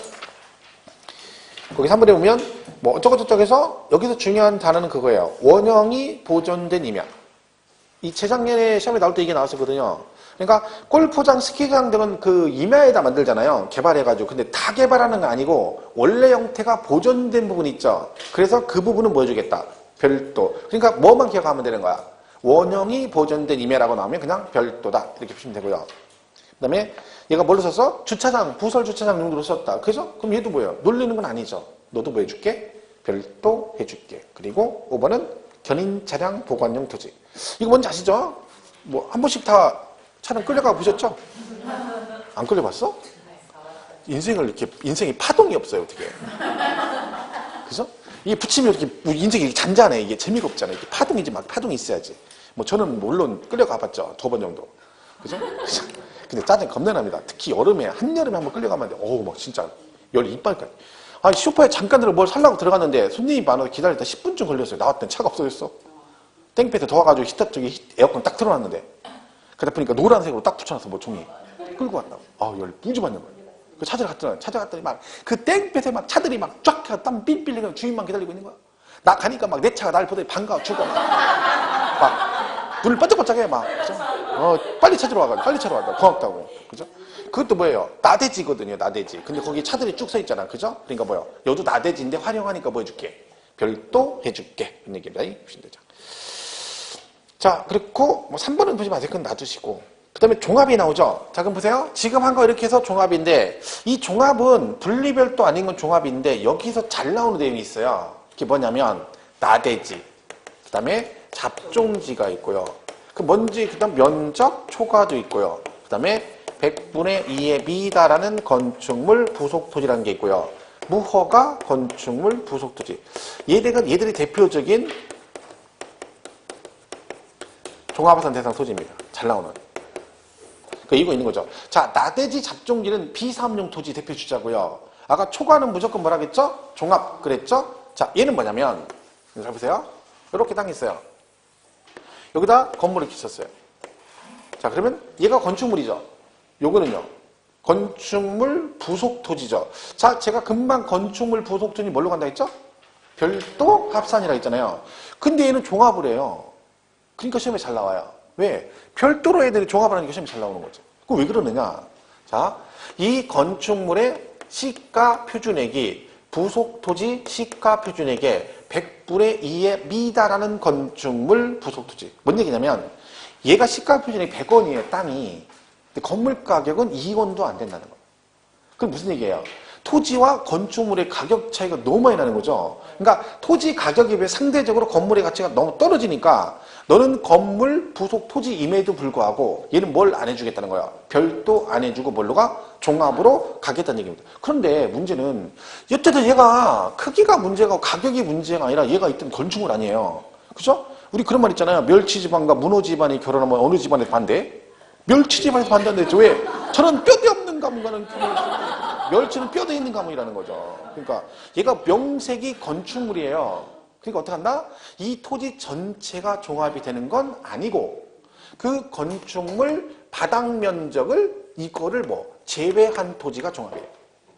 거기 3번에 보면 뭐 어쩌고저쩌고 해서 여기서 중요한 단어는 그거예요. 원형이 보존된 임야. 이 재작년에 시험에 나올 때 이게 나왔었거든요. 그러니까 골프장, 스키장 등은 그 임야에다 만들잖아요. 개발해가지고. 근데 다 개발하는 거 아니고 원래 형태가 보존된 부분이 있죠. 그래서 그 부분은 뭐 해주겠다? 별도. 그러니까 뭐만 기억하면 되는 거야? 원형이 보존된 임야라고 나오면 그냥 별도다. 이렇게 보시면 되고요. 그 다음에 얘가 뭘로 썼어? 주차장, 부설 주차장 용도로 썼다. 그죠? 그럼 얘도 뭐예요? 놀리는 건 아니죠. 너도 뭐 해줄게? 별도 해줄게. 그리고 5번은 견인 차량 보관용 토지. 이거 뭔지 아시죠? 뭐 한 번씩 다 차량 끌려가 보셨죠? 안 끌려봤어? 인생이 파동이 없어요, 어떻게. 그죠? 이게 붙이면 이렇게, 인생이 이렇게 잔잔해. 이게 재미가 없잖아요. 이게 파동이지, 막 파동이 있어야지. 뭐 저는 물론 끌려가 봤죠. 2번 정도. 그죠? 근데 짜증 겁나 납니다. 특히 여름에, 한여름에 한번 끌려가면 돼. 어우, 막 진짜 열이 이빨까지. 아니, 슈퍼에 잠깐 뭘 살라고 들어갔는데 손님이 많아서 기다리다 10분쯤 걸렸어요. 나왔더니 차가 없어졌어. 땡볕에 더워가지고 히터 쪽에 에어컨 딱 틀어놨는데. 그러다 보니까 노란색으로 딱 붙여놨어, 뭐 종이. 끌고 왔다고. 아우, 열 뿌지 받는 거야. 그 찾아갔더니 막 그 땡볕에 막 차들이 막 쫙 땀 삘삘 흘리고 주인만 기다리고 있는 거야. 나 가니까 막 내 차가 날 보더니 반가워 죽어. 막 눈을 반짝반짝해 막. 그죠? 빨리 찾으러 와가지고 빨리 찾으러 왔다. 고맙다고. 그죠? 그것도 뭐예요? 나대지거든요, 나대지. 근데 거기 차들이 쭉 서 있잖아. 그죠? 그러니까 뭐예요? 여도 나대지인데 활용하니까 뭐 해줄게? 별도 해줄게. 이런 얘기입니다. 보시면 되죠. 자, 그리고 뭐 3번은 보지 마세요. 그건 놔두시고. 그 다음에 종합이 나오죠? 자, 그럼 보세요. 지금 한 거 이렇게 해서 종합인데 이 종합은 분리별도 아닌 건 종합인데 여기서 잘 나오는 내용이 있어요. 그게 뭐냐면 나대지, 그 다음에 잡종지가 있고요. 그 뭔지, 그 다음 면적 초과도 있고요. 그 다음에 100분의 2의 미다라는 건축물 부속토지라는 게 있고요. 무허가 건축물 부속토지. 얘들이 대표적인 종합합산 대상 토지입니다. 잘 나오는. 이거 있는 거죠. 자, 나대지 잡종지는 비사업용 토지 대표 주자고요. 아까 초과는 무조건 뭐라겠죠? 종합 그랬죠? 자, 얘는 뭐냐면 잘 보세요. 이렇게 땅이 있어요. 여기다 건물을 짓었어요. 자, 그러면 얘가 건축물이죠. 요거는요. 건축물 부속 토지죠. 자, 제가 금방 건축물 부속 토지 뭘로 간다 했죠? 별도 합산이라 했잖아요. 근데 얘는 종합을 해요. 그러니까 시험에 잘 나와요. 왜? 별도로 애들이 종합을 하니까 시험에 잘 나오는 거죠. 그럼 왜 그러느냐? 자, 이 건축물의 시가 표준액이 부속 토지 시가 표준액의 100분의 2의 미다라는 건축물 부속 토지. 뭔 얘기냐면 얘가 시가 표준액이 100원이에요, 땅이. 근데 건물 가격은 2원도 안 된다는 거예요. 그럼 무슨 얘기예요? 토지와 건축물의 가격 차이가 너무 많이 나는 거죠. 그러니까 토지 가격에 비해 상대적으로 건물의 가치가 너무 떨어지니까 너는 건물 부속 토지임에도 불구하고 얘는 뭘 안 해주겠다는 거야. 별도 안 해주고 뭘로 가? 종합으로 가겠다는 얘기입니다. 그런데 문제는 여태도 얘가 크기가 문제가 가격이 문제가 아니라 얘가 있던 건축물 아니에요. 그죠? 우리 그런 말 있잖아요. 멸치 집안과 문어 집안이 결혼하면 어느 집안에 반대? 멸치 집안에서 반대인데 왜? 저는 뼈대 없는 가문과는 멸치는 뼈대 있는 가문이라는 거죠. 그러니까 얘가 명색이 건축물이에요. 그러니까 어떻게 한다? 이 토지 전체가 종합이 되는 건 아니고 그 건축물 바닥 면적을 이거를 뭐 제외한 토지가 종합이에요.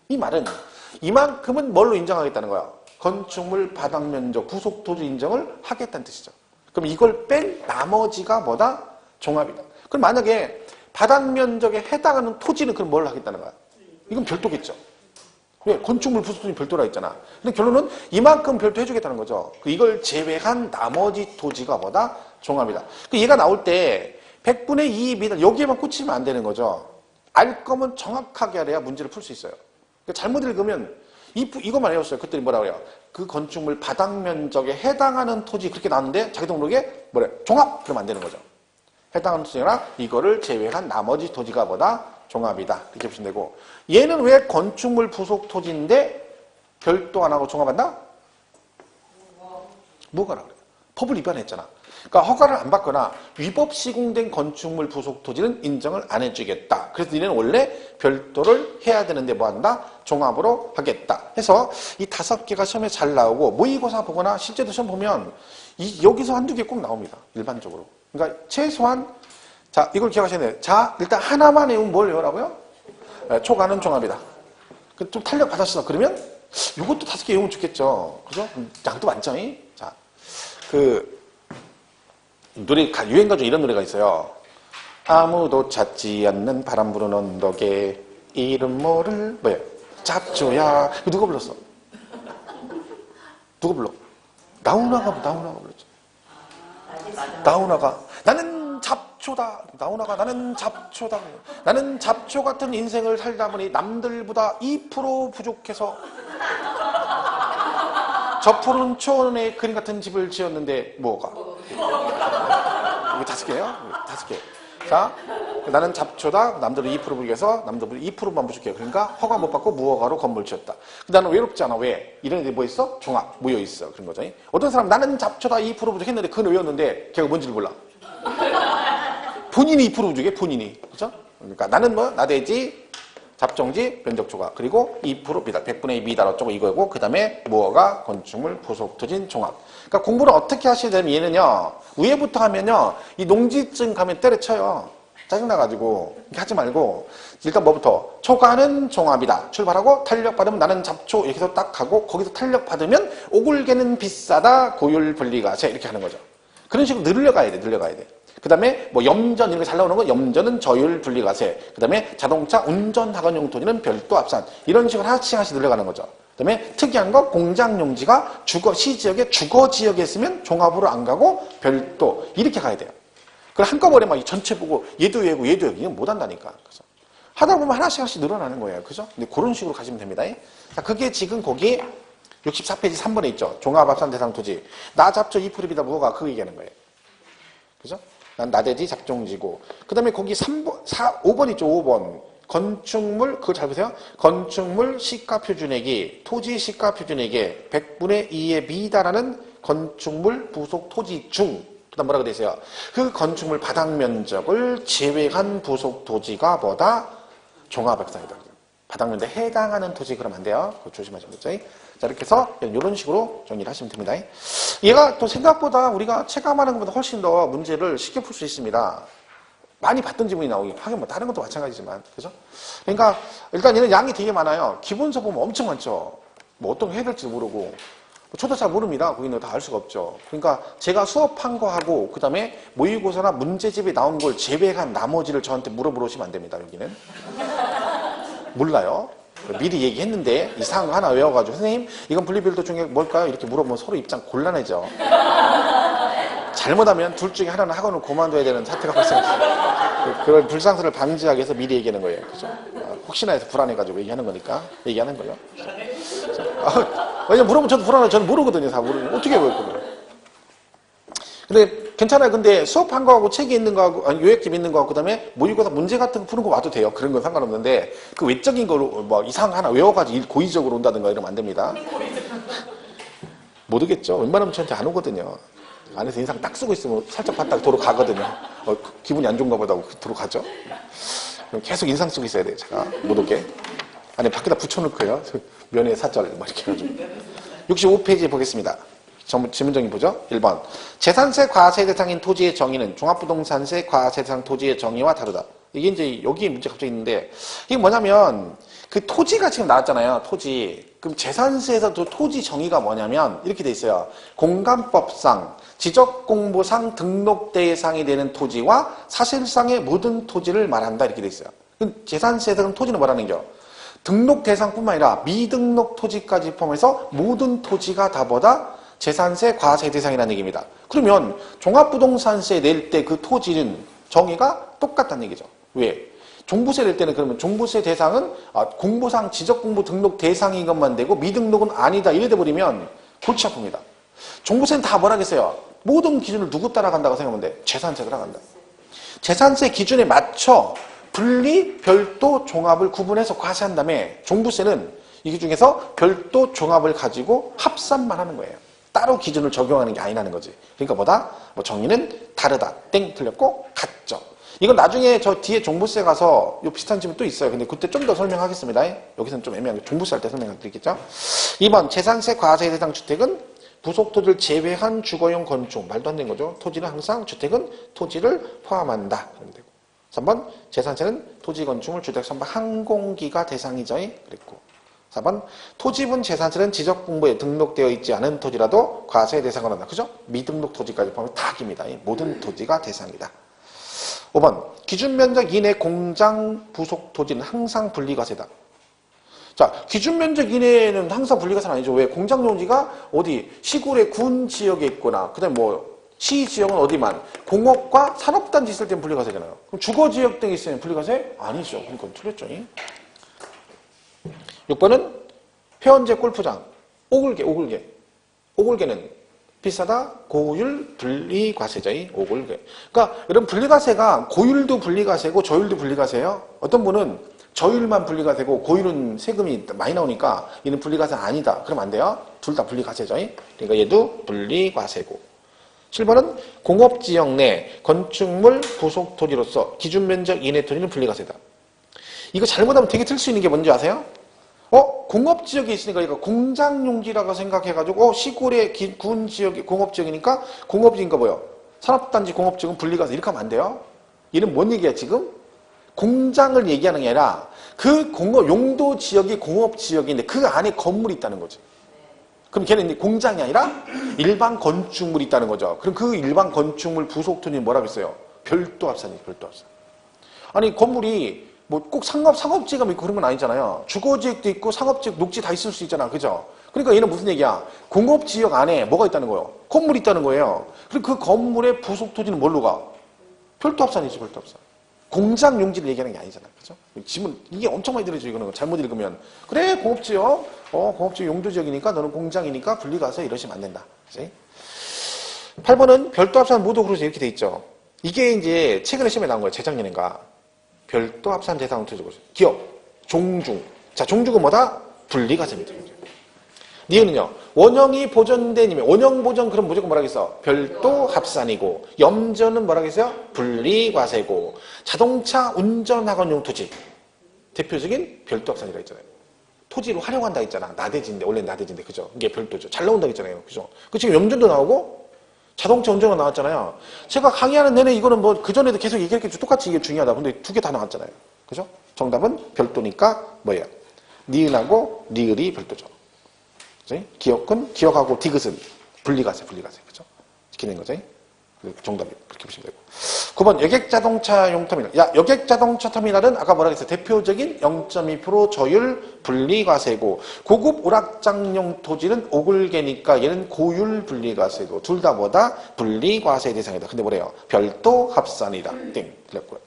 이 말은 이만큼은 뭘로 인정하겠다는 거야? 건축물 바닥 면적 부속 토지 인정을 하겠다는 뜻이죠. 그럼 이걸 뺀 나머지가 뭐다? 종합이다. 그럼 만약에 바닥 면적에 해당하는 토지는 그럼 뭘 하겠다는 거야? 이건 별도겠죠. 왜? 건축물 부속 토지 별도라 했잖아. 근데 결론은 이만큼 별도 해주겠다는 거죠. 이걸 제외한 나머지 토지가 뭐다? 종합이다. 얘가 나올 때 100분의 2 미달 여기에만 꽂히면 안 되는 거죠. 알 거면 정확하게 알아야 문제를 풀 수 있어요. 그러니까 잘못 읽으면 이것만 외웠어요. 그랬더니 뭐라 그래요? 그 건축물 바닥 면적에 해당하는 토지 그렇게 나왔는데 자기 등록에 뭐래? 종합! 그러면 안 되는 거죠. 해당하는 토지나 이거를 제외한 나머지 토지가 뭐다? 종합이다. 이렇게 보시면 되고 얘는 왜 건축물 부속 토지인데 별도 안 하고 종합한다? 뭐가 그래요? 법을 위반했잖아. 그러니까 허가를 안 받거나 위법 시공된 건축물 부속 토지는 인정을 안 해주겠다. 그래서 니는 원래 별도를 해야 되는데 뭐 한다? 종합으로 하겠다. 해서 이 5개가 시험에 잘 나오고 모의고사 보거나 실제도 시험 보면 여기서 한두 개 꼭 나옵니다. 일반적으로. 그러니까 최소한 자 이걸 기억하셔야 돼요. 자 일단 하나만 외우면 뭘 외우라고요? 초과는 종합이다. 좀 탄력 받았어. 그러면 이것도 5개 외우면 좋겠죠. 그죠? 양도 많죠. 자, 노래, 유행가 중에 이런 노래가 있어요. 아무도 찾지 않는 바람 부는 언덕에 이름 모를, 뭐야? 잡초야. 이거 누가 불렀어? 누가 불러? 나훈아가 불렀죠. 나훈아가, 나는 잡초다. 나훈아가 나는 잡초다. 나는 잡초 같은 인생을 살다 보니 남들보다 2% 부족해서 저 푸른 초원에 그림 같은 집을 지었는데 뭐가? 이거 5개예요? 5개. 자, 나는 잡초다. 남들은 2% 부족해서 남들보다 2%만 부족해요. 그러니까 허가 못 받고 무허가로 건물 지었다. 나는 외롭지 않아. 왜? 이런 애들이 뭐 있어? 종합 모여 있어. 그런 거죠. 어떤 사람 나는 잡초다 2% 부족했는데 그건 외웠는데 걔가 뭔지를 몰라. 본인이 2% 부족해. 본인이. 그렇죠? 그러니까 나는 뭐 나대지 잡종지, 변적초과, 그리고 2% 미달, 100분의 2 미달 어쩌고 이거고, 그 다음에 무허가, 건축물, 부속토진, 종합. 그러니까 공부를 어떻게 하셔야 되면 얘는요, 위에부터 하면요, 이 농지증 가면 때려쳐요. 짜증나가지고. 이렇게 하지 말고, 일단 뭐부터? 초과는 종합이다. 출발하고, 탄력받으면 나는 잡초, 이렇게 해서 딱 가고, 거기서 탄력받으면 오골개는 비싸다, 고율 분리가세, 이렇게 하는 거죠. 그런 식으로 늘려가야 돼. 그 다음에 뭐 염전 이런 거 잘 나오는 거 염전은 저율 분리과세. 그 다음에 자동차 운전학원용 토지는 별도 합산. 이런 식으로 하나씩 늘려가는 거죠. 그 다음에 특이한 거 공장용지가 시지역에 주거지역에 있으면 종합으로 안 가고 별도 이렇게 가야 돼요. 그걸 한꺼번에 막 전체 보고 얘도 외우고 이건 못 한다니까. 그래서 하다 보면 하나씩 늘어나는 거예요. 그죠? 근데 그런 식으로 가시면 됩니다. 자, 그게 지금 거기 64페이지 3번에 있죠. 종합합산 대상 토지. 나 잡초 2%이다 뭐가 그 얘기하는 거예요. 그죠? 난 나대지 잡종지고. 그 다음에 거기 5번 있죠. 5번. 건축물, 그거 잘 보세요. 건축물 시가표준액이 토지 시가표준액의 100분의 2에 미달하는 건축물 부속 토지 중. 그 다음 뭐라고 되세요? 그 건축물 바닥 면적을 제외한 부속 토지가 뭐다? 종합합산이다. 바닥 면적에 해당하는 토지 그러면 안 돼요. 그거 조심하시면 되죠. 자, 이렇게 해서 이런 식으로 정리를 하시면 됩니다. 얘가 또 생각보다 우리가 체감하는 것보다 훨씬 더 문제를 쉽게 풀 수 있습니다. 많이 봤던 지문이 나오긴 하긴 뭐 다른 것도 마찬가지지만, 그죠? 그러니까 일단 얘는 양이 되게 많아요. 기본서 보면 엄청 많죠. 뭐 어떤 거 해야 될지도 모르고. 저도 잘 모릅니다. 거기는 다 알 수가 없죠. 그러니까 제가 수업한 거 하고 그 다음에 모의고사나 문제집에 나온 걸 제외한 나머지를 저한테 물어보시면 안 됩니다. 여기는. 몰라요. 미리 얘기했는데 이상한 거 하나 외워가지고 선생님 이건 분리별도 중에 뭘까요? 이렇게 물어보면 서로 입장 곤란해져. 잘못하면 둘 중에 하나는 학원을 그만둬야 되는 사태가 발생했어요. 그런 불상사를 방지하기 위해서 미리 얘기하는 거예요. 그죠? 혹시나 해서 불안해가지고 얘기하는 거니까 얘기하는 거예요. 왜냐면 물어보면 저도 불안해. 저는 모르거든요. 다 모르는 어떻게 외웠거든요. 근데 괜찮아요. 근데 수업한 거하고 책이 있는 거하고 아니, 요약집 있는 거하고 그다음에 모의고사 문제 같은 거 푸는 거 와도 돼요. 그런 건 상관없는데 그 외적인 거로 뭐 이상 하나 외워가지고 고의적으로 온다든가 이러면 안 됩니다. 못 오겠죠. 웬만하면 저한테 안 오거든요. 안에서 인상 딱 쓰고 있으면 살짝 봤다가 도로 가거든요. 기분이 안 좋은가 보다 하고 도로 가죠. 그럼 계속 인상 쓰고 있어야 돼요. 제가 못 오게. 아니 밖에다 붙여놓고요. 면회 사절 뭐 이렇게 해가지고. 65페이지 보겠습니다. 지문정리 보죠. 1번. 재산세 과세 대상인 토지의 정의는 종합부동산세 과세 대상 토지의 정의와 다르다. 이게 이제 여기 문제 갑자기 있는데 이게 뭐냐면 그 토지가 지금 나왔잖아요. 토지. 그럼 재산세에서도 토지 정의가 뭐냐면 이렇게 돼 있어요. 공간법상 지적공부상 등록 대상이 되는 토지와 사실상의 모든 토지를 말한다 이렇게 돼 있어요. 그럼 재산세에서는 토지는 뭐라는 거죠? 등록 대상뿐만 아니라 미등록 토지까지 포함해서 모든 토지가 다보다 재산세 과세 대상이라는 얘기입니다. 그러면 종합부동산세 낼 때 그 토지는 정의가 똑같다는 얘기죠. 왜? 종부세 낼 때는 그러면 종부세 대상은 공부상 지적공부 등록 대상인 것만 되고 미등록은 아니다 이래 돼버리면 골치 아픕니다. 종부세는 다 뭐라겠어요? 모든 기준을 누구 따라간다고 생각하면 돼? 재산세 따라간다. 재산세 기준에 맞춰 분리, 별도, 종합을 구분해서 과세한 다음에 종부세는 이 중에서 별도, 종합을 가지고 합산만 하는 거예요. 따로 기준을 적용하는 게 아니라는 거지. 그러니까 뭐다? 뭐 정의는 다르다. 땡 틀렸고 같죠. 이건 나중에 저 뒤에 종부세 가서 요 비슷한 질문 또 있어요. 근데 그때 좀 더 설명하겠습니다. 여기서는 좀 애매하게 종부세 할 때 설명드리겠죠. 2번 재산세 과세 대상 주택은 부속토지를 제외한 주거용 건축. 말도 안 되는 거죠. 토지는 항상 주택은 토지를 포함한다. 그러면 되고. 3번 재산세는 토지 건축물 주택 선박 항공기가 대상이죠. 그랬고. 4번 토지분 재산세는 지적공부에 등록되어 있지 않은 토지라도 과세 대상을 한다. 그죠? 미등록 토지까지 포함해서 다 깁니다. 모든 토지가 대상이다. 5번 기준면적 이내 공장 부속 토지는 항상 분리과세다. 자, 기준면적 이내는 항상 분리과세는 아니죠. 왜? 공장용지가 어디 시골의 군 지역에 있거나 그다음에 뭐 시지역은 어디만 공업과 산업단지 있을 때는 분리과세잖아요. 그럼 주거지역 등에 있으면 분리과세? 아니죠. 그러니까 틀렸죠. 6번은 회원제 골프장 오글개는 비싸다 고율 분리과세죠. 오글개. 그러니까 이런 분리과세가 고율도 분리과세고 저율도 분리과세예요. 어떤 분은 저율만 분리과세고 고율은 세금이 많이 나오니까 얘는 분리과세 아니다. 그러면 안 돼요. 둘 다 분리과세죠. 그러니까 얘도 분리과세고. 7번은 공업지역 내 건축물 부속 토지로서 기준면적 이내 토지는 분리과세다. 이거 잘못하면 되게 틀 수 있는 게 뭔지 아세요? 공업지역에 있으니까 이거 공장용지라고 생각해가지고 시골의 군 지역이 공업지역이니까 공업지인가 뭐요? 산업단지 공업지역은 분리과세 이렇게 하면 안 돼요. 얘는 뭔 얘기야 지금? 공장을 얘기하는 게 아니라 그 공업 용도 지역이 공업지역인데 그 안에 건물이 있다는 거지. 그럼 걔는 공장이 아니라 일반 건축물이 있다는 거죠. 그럼 그 일반 건축물 부속토지는 뭐라고 했어요? 별도 합산이죠. 별도 합산. 아니 건물이 뭐 꼭 상업지가 있고 그런 건 아니잖아요. 주거지역도 있고 상업지역, 녹지 다 있을 수 있잖아. 그죠? 그러니까 얘는 무슨 얘기야? 공업지역 안에 뭐가 있다는 거예요? 건물이 있다는 거예요. 그리고 그 건물의 부속토지는 뭘로 가? 별도 합산이지, 별도 합산. 공장 용지를 얘기하는 게 아니잖아. 그죠? 지문, 이게 엄청 많이 들어죠, 이거는. 잘못 읽으면. 그래, 공업지역. 공업지역 용도지역이니까 너는 공장이니까 분리가서 이러시면 안 된다. 그치? 8번은 별도 합산 모두 그루지 이렇게 돼 있죠. 이게 이제 최근에 시험에 나온 거예요. 재작년인가. 별도 합산 대상 토지 기업, 종중. 자, 종중은 뭐다? 분리과세입니다. 니은은요, 원형이 보존된 이면 원형 보존 그럼 무조건 뭐라겠어? 별도 합산이고, 염전은 뭐라겠어요? 분리과세고, 자동차 운전학원용 토지. 대표적인 별도 합산이라 했잖아요. 토지로 활용한다 했잖아. 나대지인데, 원래 나대지인데, 그죠? 이게 별도죠. 잘 나온다 했잖아요. 그죠? 그 지금 염전도 나오고, 자동차 운전가 나왔잖아요. 제가 강의하는 내내 이거는 뭐 그전에도 계속 얘기했겠죠. 똑같이 이게 중요하다. 근데 두 개 다 나왔잖아요. 그죠? 정답은 별도니까 뭐예요? 니은하고 리을이 별도죠. 그죠? 기억은 기억하고 디귿은 분리과세. 그죠? 지키는 거죠. 정답이 그렇게 보시면 되고. 9번 여객자동차용 터미널. 여객자동차 터미널은 아까 뭐라 그랬어요? 대표적인 0.2% 저율 분리과세고, 고급 오락장용 토지는 오글개니까 얘는 고율 분리과세고, 둘 다 뭐다? 분리과세 대상이다. 근데 뭐래요? 별도 합산이다. 땡. 틀렸고요.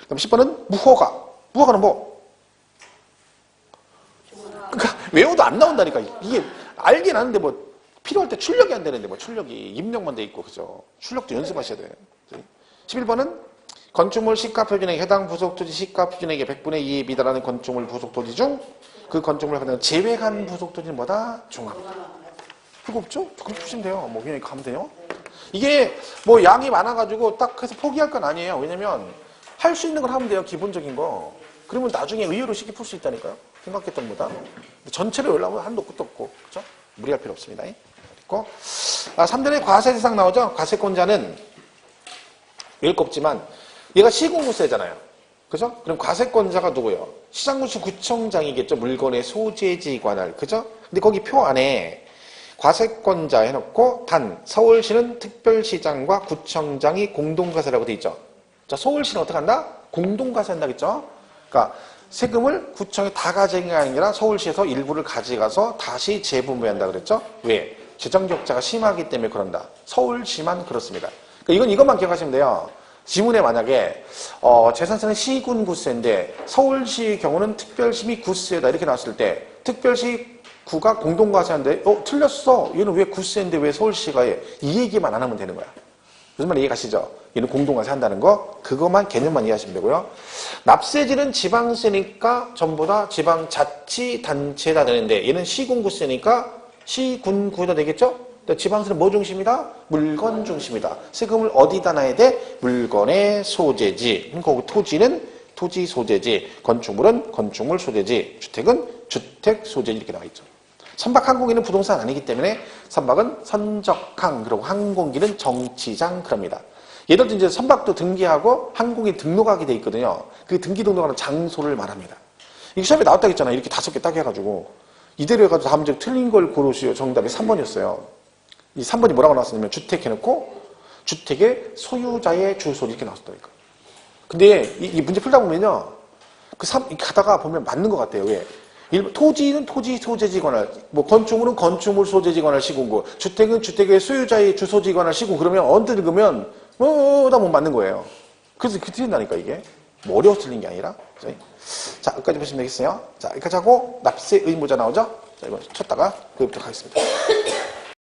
그다음 10번은 무허가. 무허가는 뭐? 그러니까 외워도 안 나온다니까. 이게 알긴 아는데 뭐 필요할 때 출력이 안 되는데 뭐 출력이 입력만 돼 있고 그죠? 출력도 연습하셔야 돼요. 11번은 건축물 시가표준액 해당 부속토지 시가표준액의 100분의 2에 미달하는 건축물 부속토지 중 그 건축물을 가장 제외한 부속토지는 뭐다? 중합니다. 그거 없죠? 그렇게 푸시면 돼요. 뭐 그냥 가면 돼요. 이게 뭐 양이 많아가지고 딱 해서 포기할 건 아니에요. 왜냐면 할 수 있는 걸 하면 돼요. 기본적인 거. 그러면 나중에 의외로 쉽게 풀 수 있다니까요. 생각했던 것보다. 전체로 열라면 한도 끝도 없고. 그죠? 무리할 필요 없습니다. 그리고 3단의 과세 대상 나오죠? 과세권자는 읽고 없지만 얘가 시공구세잖아요. 그죠? 그럼 과세권자가 누구예요? 시장군시 구청장이겠죠. 물건의 소재지 관할. 그죠? 근데 거기 표 안에 과세권자 해놓고 단 서울시는 특별시장과 구청장이 공동과세라고 돼 있죠. 자, 서울시는 어떻게 한다? 공동과세 한다겠죠. 그러니까 세금을 구청에 다 가져간 게 아니라 서울시에서 일부를 가져가서 다시 재분배한다 그랬죠. 왜? 재정적자가 심하기 때문에 그런다. 서울시만 그렇습니다. 그러니까 이것만 기억하시면 돼요. 지문에 만약에 재산세는 시군 구세인데 서울시의 경우는 특별시 및 구세다 이렇게 나왔을 때 특별시 구가 공동과세인데 틀렸어. 얘는 왜 구세인데 왜 서울시가 해? 이 얘기만 안 하면 되는 거야. 무슨 말 이해 가시죠? 얘는 공동과세 한다는 거 그것만 개념만 이해하시면 되고요. 납세지는 지방세니까 전부 다 지방자치단체다 되는데 얘는 시군구세니까 시군구에다 되겠죠? 지방세는 뭐 중심이다? 물건 중심이다. 세금을 어디다 놔야 돼? 물건의 소재지. 그러니까 토지는 토지 소재지. 건축물은 건축물 소재지. 주택은 주택 소재지 이렇게 나와 있죠. 선박 항공기는 부동산 아니기 때문에 선박은 선적항 그리고 항공기는 정치장 그럽니다. 예를 들어 이제 선박도 등기하고 항공기 등록하게 돼 있거든요. 그 등기 등록하는 장소를 말합니다. 이게 시험에 나왔다고 했잖아요. 이렇게 5개 딱 해가지고 이대로 해가지고 다음 문제 틀린 걸 고르시오. 정답이 3번이었어요. 이 3번이 뭐라고 나왔었냐면 주택 해놓고 주택의 소유자의 주소 이렇게 나왔다니까. 근데 이 문제 풀다 보면요. 이렇게 가다가 보면 맞는 것 같아요. 왜? 토지는 토지 소재지 관할, 뭐 건축물은 건축물 소재지 관할 시군구, 주택은 주택의 소유자의 주소지 관할 시군. 그러면 언뜻 읽으면 다 못 맞는 거예요. 그래서 그 틀린다니까 이게. 뭐 어려워서 틀린 게 아니라. 자, 여기까지 보시면 되겠어요. 자, 여기까지 하고 납세 의무자 나오죠? 자, 이거 쳤다가 그부터 가겠습니다.